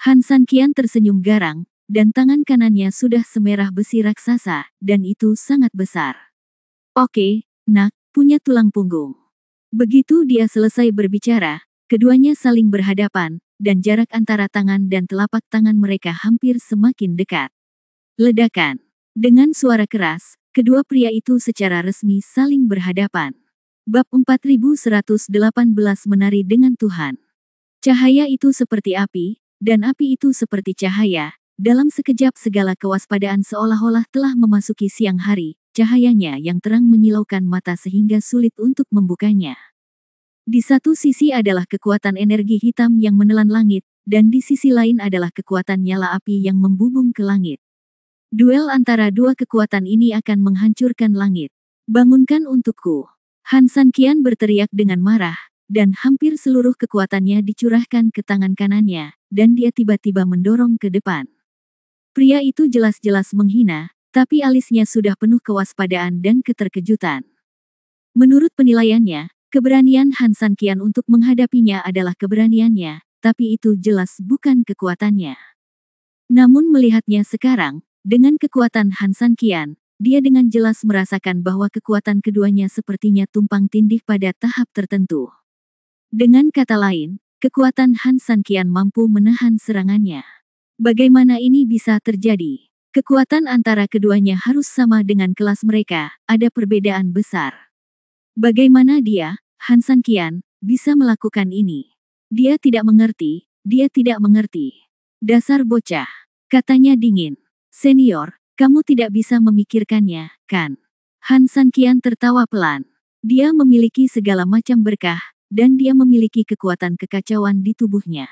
Han San Qian tersenyum garang, dan tangan kanannya sudah semerah besi raksasa, dan itu sangat besar. Oke, nak, punya tulang punggung. Begitu dia selesai berbicara, keduanya saling berhadapan, dan jarak antara tangan dan telapak tangan mereka hampir semakin dekat. Ledakan. Dengan suara keras, kedua pria itu secara resmi saling berhadapan. Bab 4118 menari dengan Tuhan. Cahaya itu seperti api, dan api itu seperti cahaya. Dalam sekejap segala kewaspadaan seolah-olah telah memasuki siang hari, cahayanya yang terang menyilaukan mata sehingga sulit untuk membukanya. Di satu sisi adalah kekuatan energi hitam yang menelan langit, dan di sisi lain adalah kekuatan nyala api yang membubung ke langit. Duel antara dua kekuatan ini akan menghancurkan langit. Bangunkan untukku. Han San Qian berteriak dengan marah, dan hampir seluruh kekuatannya dicurahkan ke tangan kanannya, dan dia tiba-tiba mendorong ke depan. Pria itu jelas-jelas menghina, tapi alisnya sudah penuh kewaspadaan dan keterkejutan. Menurut penilaiannya, keberanian Han San Qian untuk menghadapinya adalah keberaniannya, tapi itu jelas bukan kekuatannya. Namun melihatnya sekarang, dengan kekuatan Han San Qian, dia dengan jelas merasakan bahwa kekuatan keduanya sepertinya tumpang tindih pada tahap tertentu. Dengan kata lain, kekuatan Han San Qian mampu menahan serangannya. Bagaimana ini bisa terjadi? Kekuatan antara keduanya harus sama dengan kelas mereka, ada perbedaan besar. Bagaimana dia, Han San Qian, bisa melakukan ini? Dia tidak mengerti, dia tidak mengerti. Dasar bocah, katanya dingin. Senior, kamu tidak bisa memikirkannya, kan? Han San Qian tertawa pelan. Dia memiliki segala macam berkah, dan dia memiliki kekuatan kekacauan di tubuhnya.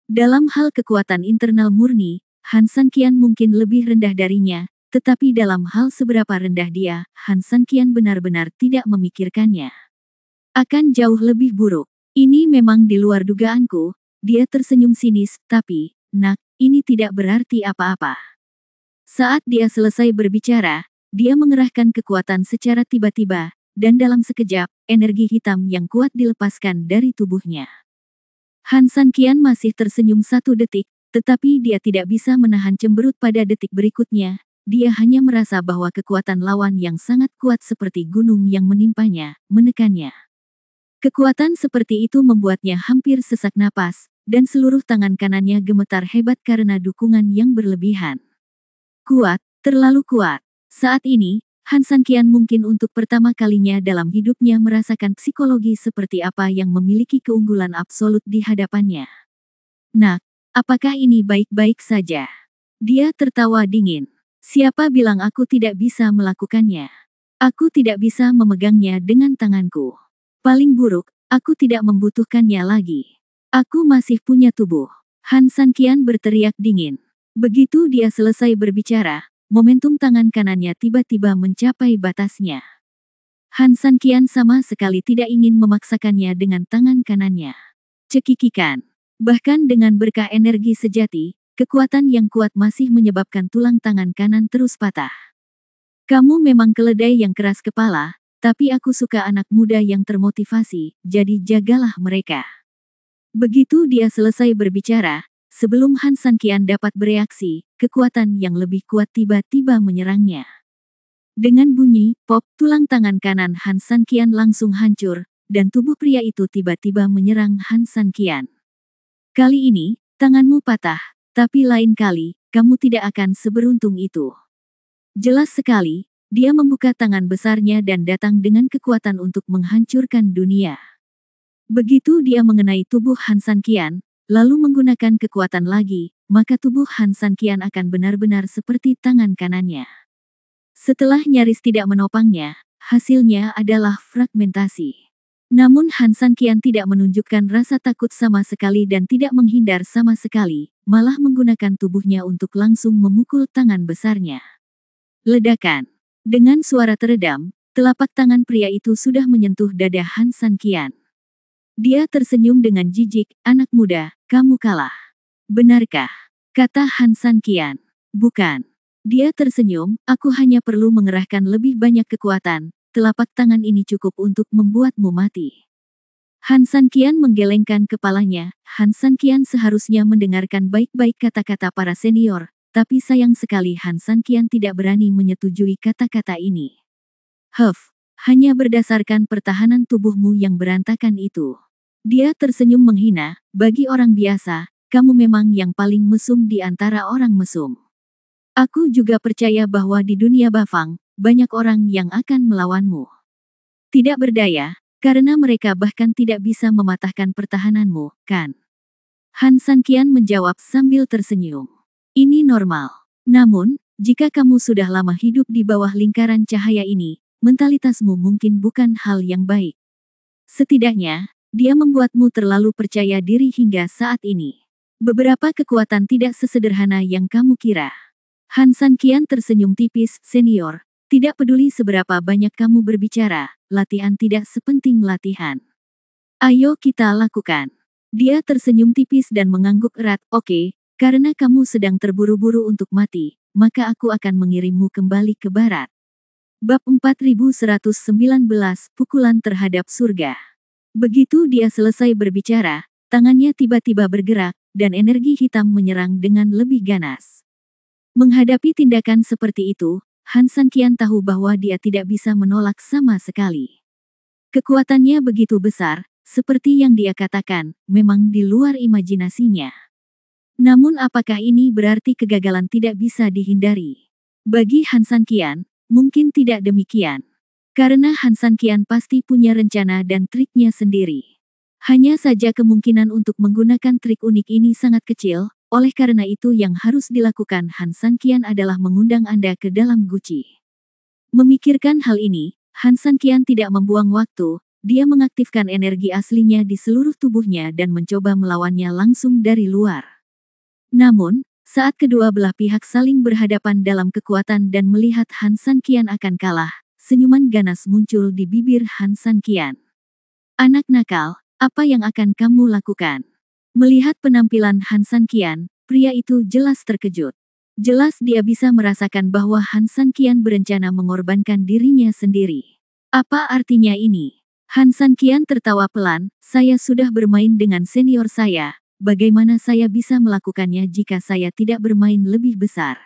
Dalam hal kekuatan internal murni, Han San Qian mungkin lebih rendah darinya, tetapi dalam hal seberapa rendah dia, Han San Qian benar-benar tidak memikirkannya. Akan jauh lebih buruk. Ini memang di luar dugaanku, dia tersenyum sinis, tapi, nak, ini tidak berarti apa-apa. Saat dia selesai berbicara, dia mengerahkan kekuatan secara tiba-tiba, dan dalam sekejap, energi hitam yang kuat dilepaskan dari tubuhnya. Han San Qian masih tersenyum 1 detik, tetapi dia tidak bisa menahan cemberut pada detik berikutnya. Dia hanya merasa bahwa kekuatan lawan yang sangat kuat seperti gunung yang menimpanya, menekannya. Kekuatan seperti itu membuatnya hampir sesak napas, dan seluruh tangan kanannya gemetar hebat karena dukungan yang berlebihan. Kuat, terlalu kuat. Saat ini, Han San Qian mungkin untuk pertama kalinya dalam hidupnya merasakan psikologi seperti apa yang memiliki keunggulan absolut di hadapannya. Nak, apakah ini baik-baik saja? Dia tertawa dingin. Siapa bilang aku tidak bisa melakukannya? Aku tidak bisa memegangnya dengan tanganku. Paling buruk, aku tidak membutuhkannya lagi. Aku masih punya tubuh. Han San Qian berteriak dingin. Begitu dia selesai berbicara, momentum tangan kanannya tiba-tiba mencapai batasnya. Han San Qian sama sekali tidak ingin memaksakannya dengan tangan kanannya. Cekikikan. Bahkan dengan berkah energi sejati, kekuatan yang kuat masih menyebabkan tulang tangan kanan terus patah. Kamu memang keledai yang keras kepala, tapi aku suka anak muda yang termotivasi, jadi jagalah mereka. Begitu dia selesai berbicara, sebelum Han San Qian dapat bereaksi, kekuatan yang lebih kuat tiba-tiba menyerangnya. Dengan bunyi, pop, tulang tangan kanan Han San Qian langsung hancur, dan tubuh pria itu tiba-tiba menyerang Han San Qian. Kali ini, tanganmu patah, tapi lain kali, kamu tidak akan seberuntung itu. Jelas sekali, dia membuka tangan besarnya dan datang dengan kekuatan untuk menghancurkan dunia. Begitu dia mengenai tubuh Han San Qian, lalu menggunakan kekuatan lagi, maka tubuh Han San Qian akan benar-benar seperti tangan kanannya. Setelah nyaris tidak menopangnya, hasilnya adalah fragmentasi. Namun Han San Qian tidak menunjukkan rasa takut sama sekali dan tidak menghindar sama sekali, malah menggunakan tubuhnya untuk langsung memukul tangan besarnya. Ledakan. Dengan suara teredam, telapak tangan pria itu sudah menyentuh dada Han San Qian. Dia tersenyum dengan jijik, anak muda, kamu kalah. Benarkah? Kata Han San Qian. Bukan. Dia tersenyum, aku hanya perlu mengerahkan lebih banyak kekuatan, telapak tangan ini cukup untuk membuatmu mati. Han San Qian menggelengkan kepalanya, Han San Qian seharusnya mendengarkan baik-baik kata-kata para senior, tapi sayang sekali Han San Qian tidak berani menyetujui kata-kata ini. Hanya berdasarkan pertahanan tubuhmu yang berantakan itu. Dia tersenyum menghina, bagi orang biasa, kamu memang yang paling mesum di antara orang mesum. Aku juga percaya bahwa di dunia Bafang, banyak orang yang akan melawanmu. Tidak berdaya, karena mereka bahkan tidak bisa mematahkan pertahananmu, kan? Han San Qian menjawab sambil tersenyum. Ini normal. Namun, jika kamu sudah lama hidup di bawah lingkaran cahaya ini, mentalitasmu mungkin bukan hal yang baik. Setidaknya, dia membuatmu terlalu percaya diri hingga saat ini. Beberapa kekuatan tidak sesederhana yang kamu kira. Han San Qian tersenyum tipis, senior. Tidak peduli seberapa banyak kamu berbicara, latihan tidak sepenting latihan. Ayo kita lakukan. Dia tersenyum tipis dan mengangguk erat, oke, karena kamu sedang terburu-buru untuk mati, maka aku akan mengirimmu kembali ke barat. Bab 4119, Pukulan Terhadap Surga. Begitu dia selesai berbicara, tangannya tiba-tiba bergerak, dan energi hitam menyerang dengan lebih ganas. Menghadapi tindakan seperti itu, Han Sanqian tahu bahwa dia tidak bisa menolak sama sekali. Kekuatannya begitu besar, seperti yang dia katakan, memang di luar imajinasinya. Namun apakah ini berarti kegagalan tidak bisa dihindari? Bagi Han Sanqian, mungkin tidak demikian. Karena Han Sanqian pasti punya rencana dan triknya sendiri. Hanya saja kemungkinan untuk menggunakan trik unik ini sangat kecil, oleh karena itu yang harus dilakukan Han Sanqian adalah mengundang Anda ke dalam guci. Memikirkan hal ini, Han Sanqian tidak membuang waktu, dia mengaktifkan energi aslinya di seluruh tubuhnya dan mencoba melawannya langsung dari luar. Namun, saat kedua belah pihak saling berhadapan dalam kekuatan dan melihat Han Sanqian akan kalah, senyuman ganas muncul di bibir Han Sanqian. Anak nakal, apa yang akan kamu lakukan? Melihat penampilan Han Sanqian, pria itu jelas terkejut. Jelas dia bisa merasakan bahwa Han Sanqian berencana mengorbankan dirinya sendiri. Apa artinya ini? Han Sanqian tertawa pelan, saya sudah bermain dengan senior saya. Bagaimana saya bisa melakukannya jika saya tidak bermain lebih besar?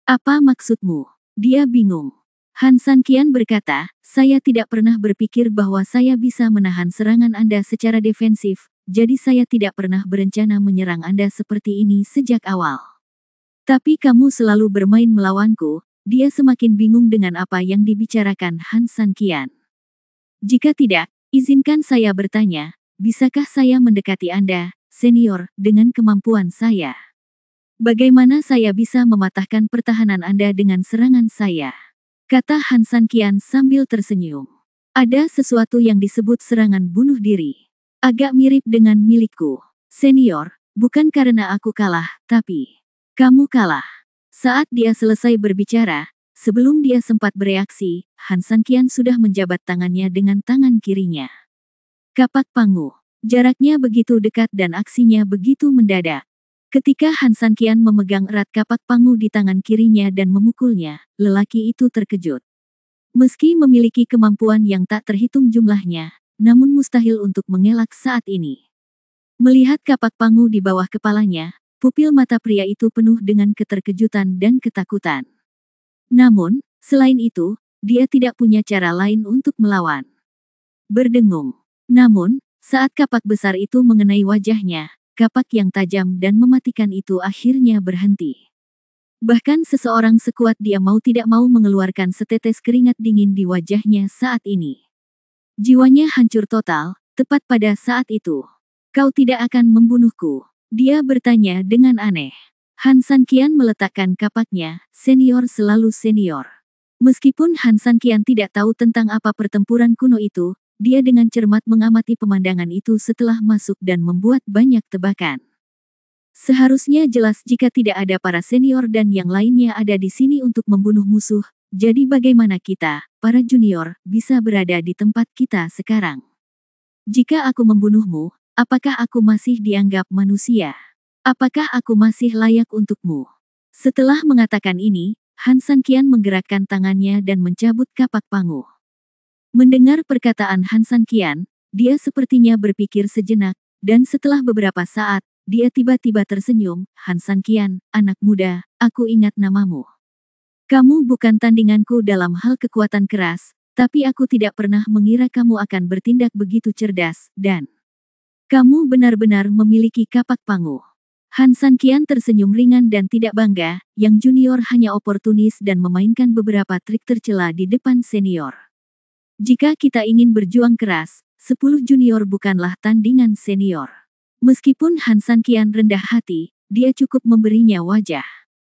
Apa maksudmu? Dia bingung. Han Sanqian berkata, saya tidak pernah berpikir bahwa saya bisa menahan serangan Anda secara defensif, jadi saya tidak pernah berencana menyerang Anda seperti ini sejak awal. Tapi kamu selalu bermain melawanku. Dia semakin bingung dengan apa yang dibicarakan Han Sanqian. Jika tidak, izinkan saya bertanya, bisakah saya mendekati Anda, senior, dengan kemampuan saya? Bagaimana saya bisa mematahkan pertahanan Anda dengan serangan saya? Kata Han Sanqian sambil tersenyum. Ada sesuatu yang disebut serangan bunuh diri. Agak mirip dengan milikku. Senior, bukan karena aku kalah, tapi kamu kalah. Saat dia selesai berbicara, sebelum dia sempat bereaksi, Han Sanqian sudah menjabat tangannya dengan tangan kirinya. Kapak Pangu. Jaraknya begitu dekat dan aksinya begitu mendadak. Ketika Han Sanqian memegang erat kapak Pangu di tangan kirinya dan memukulnya, lelaki itu terkejut. Meski memiliki kemampuan yang tak terhitung jumlahnya, namun mustahil untuk mengelak saat ini. Melihat kapak Pangu di bawah kepalanya, pupil mata pria itu penuh dengan keterkejutan dan ketakutan. Namun, selain itu, dia tidak punya cara lain untuk melawan. Berdengung. Namun, saat kapak besar itu mengenai wajahnya, kapak yang tajam dan mematikan itu akhirnya berhenti. Bahkan seseorang sekuat dia mau tidak mau mengeluarkan setetes keringat dingin di wajahnya saat ini. Jiwanya hancur total, tepat pada saat itu. Kau tidak akan membunuhku? Dia bertanya dengan aneh. Han Sanqian meletakkan kapaknya, senior selalu senior. Meskipun Han Sanqian tidak tahu tentang apa pertempuran kuno itu, dia dengan cermat mengamati pemandangan itu setelah masuk dan membuat banyak tebakan. Seharusnya jelas jika tidak ada para senior dan yang lainnya ada di sini untuk membunuh musuh, jadi bagaimana kita, para junior, bisa berada di tempat kita sekarang? Jika aku membunuhmu, apakah aku masih dianggap manusia? Apakah aku masih layak untukmu? Setelah mengatakan ini, Han Sanqian menggerakkan tangannya dan mencabut kapak Pangu. Mendengar perkataan Han Sanqian, dia sepertinya berpikir sejenak, dan setelah beberapa saat, dia tiba-tiba tersenyum. Han Sanqian, anak muda, aku ingat namamu. Kamu bukan tandinganku dalam hal kekuatan keras, tapi aku tidak pernah mengira kamu akan bertindak begitu cerdas, dan kamu benar-benar memiliki kapak Pangu. Han Sanqian tersenyum ringan dan tidak bangga, yang junior hanya oportunis dan memainkan beberapa trik tercela di depan senior. Jika kita ingin berjuang keras, 10 junior bukanlah tandingan senior. Meskipun Han Sanqian rendah hati, dia cukup memberinya wajah.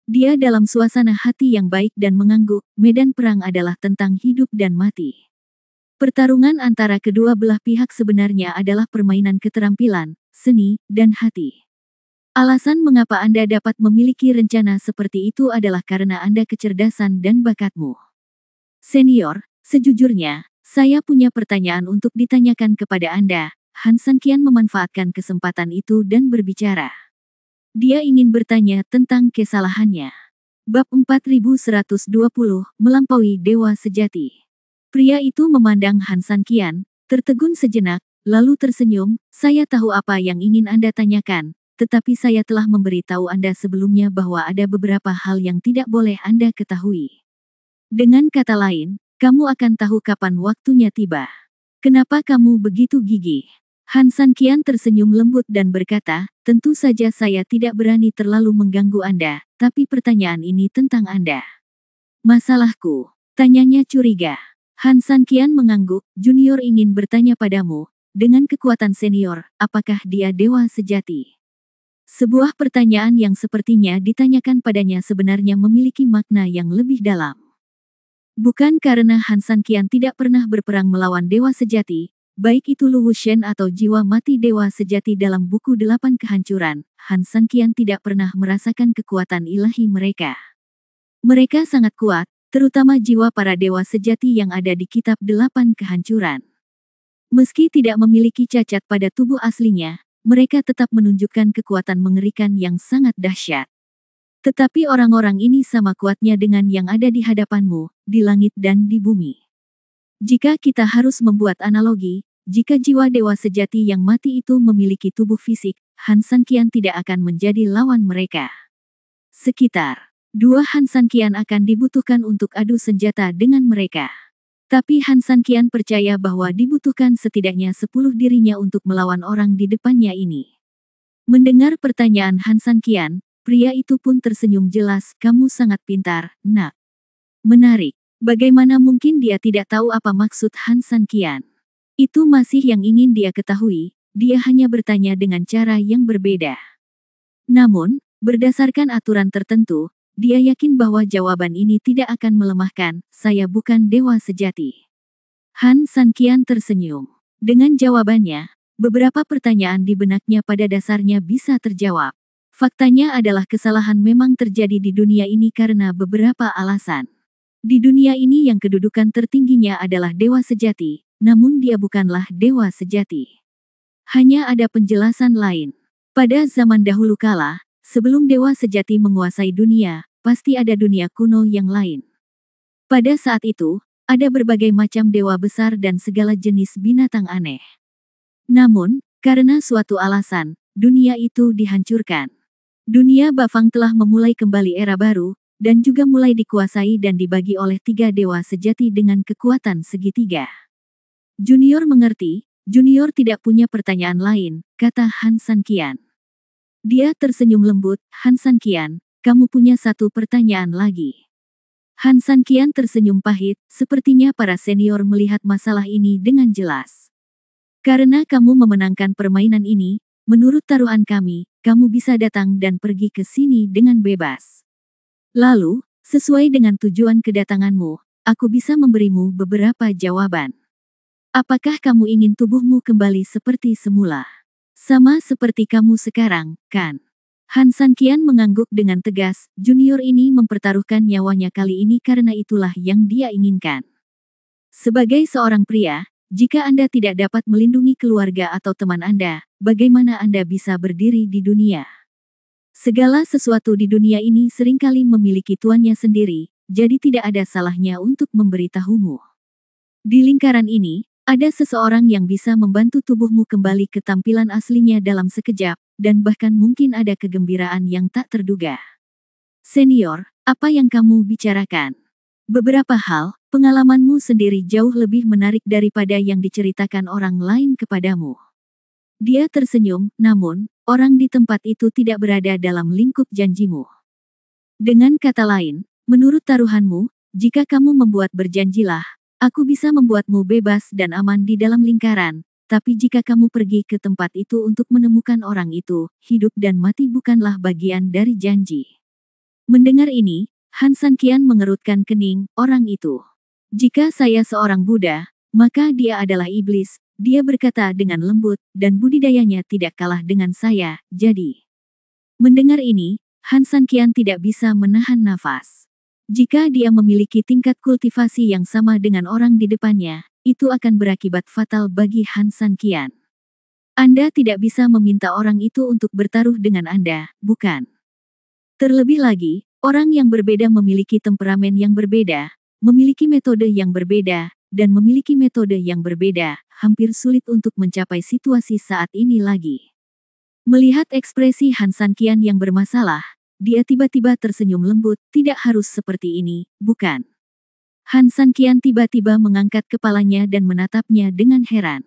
Dia dalam suasana hati yang baik dan mengangguk, medan perang adalah tentang hidup dan mati. Pertarungan antara kedua belah pihak sebenarnya adalah permainan keterampilan, seni, dan hati. Alasan mengapa Anda dapat memiliki rencana seperti itu adalah karena Anda kecerdasan dan bakatmu. Senior, sejujurnya, saya punya pertanyaan untuk ditanyakan kepada Anda. Han Sanqian memanfaatkan kesempatan itu dan berbicara. Dia ingin bertanya tentang kesalahannya. Bab 4120, Melampaui Dewa Sejati. Pria itu memandang Han Sanqian, tertegun sejenak, lalu tersenyum, saya tahu apa yang ingin Anda tanyakan, tetapi saya telah memberitahu Anda sebelumnya bahwa ada beberapa hal yang tidak boleh Anda ketahui. Dengan kata lain, kamu akan tahu kapan waktunya tiba. Kenapa kamu begitu gigih? Han Sanqian tersenyum lembut dan berkata, tentu saja saya tidak berani terlalu mengganggu Anda, tapi pertanyaan ini tentang Anda. Masalahku, tanyanya curiga. Han Sanqian mengangguk, junior ingin bertanya padamu, dengan kekuatan senior, apakah dia dewa sejati? Sebuah pertanyaan yang sepertinya ditanyakan padanya sebenarnya memiliki makna yang lebih dalam. Bukan karena Han Sanqian tidak pernah berperang melawan dewa sejati, baik itu Lu Wushen atau jiwa mati dewa sejati dalam buku 8 kehancuran, Han Sanqian tidak pernah merasakan kekuatan ilahi mereka. Mereka sangat kuat, terutama jiwa para dewa sejati yang ada di kitab 8 kehancuran. Meski tidak memiliki cacat pada tubuh aslinya, mereka tetap menunjukkan kekuatan mengerikan yang sangat dahsyat. Tetapi orang-orang ini sama kuatnya dengan yang ada di hadapanmu, di langit dan di bumi. Jika kita harus membuat analogi, jika jiwa dewa sejati yang mati itu memiliki tubuh fisik, Han Sanqian tidak akan menjadi lawan mereka. Sekitar 2 Han Sanqian akan dibutuhkan untuk adu senjata dengan mereka. Tapi Han Sanqian percaya bahwa dibutuhkan setidaknya 10 dirinya untuk melawan orang di depannya ini. Mendengar pertanyaan Han Sanqian, pria itu pun tersenyum jelas, kamu sangat pintar, nak. Menarik, bagaimana mungkin dia tidak tahu apa maksud Han Sanqian? Itu masih yang ingin dia ketahui, dia hanya bertanya dengan cara yang berbeda. Namun, berdasarkan aturan tertentu, dia yakin bahwa jawaban ini tidak akan melemahkan, saya bukan dewa sejati. Han Sanqian tersenyum. Dengan jawabannya, beberapa pertanyaan di benaknya pada dasarnya bisa terjawab. Faktanya adalah kesalahan memang terjadi di dunia ini karena beberapa alasan. Di dunia ini yang kedudukan tertingginya adalah dewa sejati, namun dia bukanlah dewa sejati. Hanya ada penjelasan lain. Pada zaman dahulu kala, sebelum dewa sejati menguasai dunia, pasti ada dunia kuno yang lain. Pada saat itu, ada berbagai macam dewa besar dan segala jenis binatang aneh. Namun, karena suatu alasan, dunia itu dihancurkan. Dunia Bafang telah memulai kembali era baru, dan juga mulai dikuasai dan dibagi oleh 3 dewa sejati dengan kekuatan segitiga. Junior mengerti, junior tidak punya pertanyaan lain, kata Han Sanqian. Dia tersenyum lembut, Han Sanqian, kamu punya satu pertanyaan lagi. Han Sanqian tersenyum pahit, sepertinya para senior melihat masalah ini dengan jelas. Karena kamu memenangkan permainan ini, menurut taruhan kami, kamu bisa datang dan pergi ke sini dengan bebas. Lalu, sesuai dengan tujuan kedatanganmu, aku bisa memberimu beberapa jawaban. Apakah kamu ingin tubuhmu kembali seperti semula? Sama seperti kamu sekarang, kan? Han Sanqian mengangguk dengan tegas, junior ini mempertaruhkan nyawanya kali ini karena itulah yang dia inginkan. Sebagai seorang pria, jika Anda tidak dapat melindungi keluarga atau teman Anda, bagaimana Anda bisa berdiri di dunia? Segala sesuatu di dunia ini seringkali memiliki tuannya sendiri, jadi tidak ada salahnya untuk memberitahumu. Di lingkaran ini, ada seseorang yang bisa membantu tubuhmu kembali ke tampilan aslinya dalam sekejap, dan bahkan mungkin ada kegembiraan yang tak terduga. Senior, apa yang kamu bicarakan? Beberapa hal, pengalamanmu sendiri jauh lebih menarik daripada yang diceritakan orang lain kepadamu. Dia tersenyum, namun, orang di tempat itu tidak berada dalam lingkup janjimu. Dengan kata lain, menurut taruhanmu, jika kamu membuat berjanjilah, aku bisa membuatmu bebas dan aman di dalam lingkaran. Tapi jika kamu pergi ke tempat itu untuk menemukan orang itu, hidup dan mati bukanlah bagian dari janji. Mendengar ini, Han Sanqian mengerutkan kening, orang itu. Jika saya seorang Buddha, maka dia adalah iblis, dia berkata dengan lembut, dan budidayanya tidak kalah dengan saya, jadi. Mendengar ini, Han Sanqian tidak bisa menahan nafas. Jika dia memiliki tingkat kultivasi yang sama dengan orang di depannya, itu akan berakibat fatal bagi Han Sanqian. Anda tidak bisa meminta orang itu untuk bertaruh dengan Anda, bukan? Terlebih lagi, orang yang berbeda memiliki temperamen yang berbeda, memiliki metode yang berbeda, dan memiliki metode yang berbeda, hampir sulit untuk mencapai situasi saat ini lagi. Melihat ekspresi Han Sanqian yang bermasalah, dia tiba-tiba tersenyum lembut, tidak harus seperti ini, bukan? Han Sanqian tiba-tiba mengangkat kepalanya dan menatapnya dengan heran.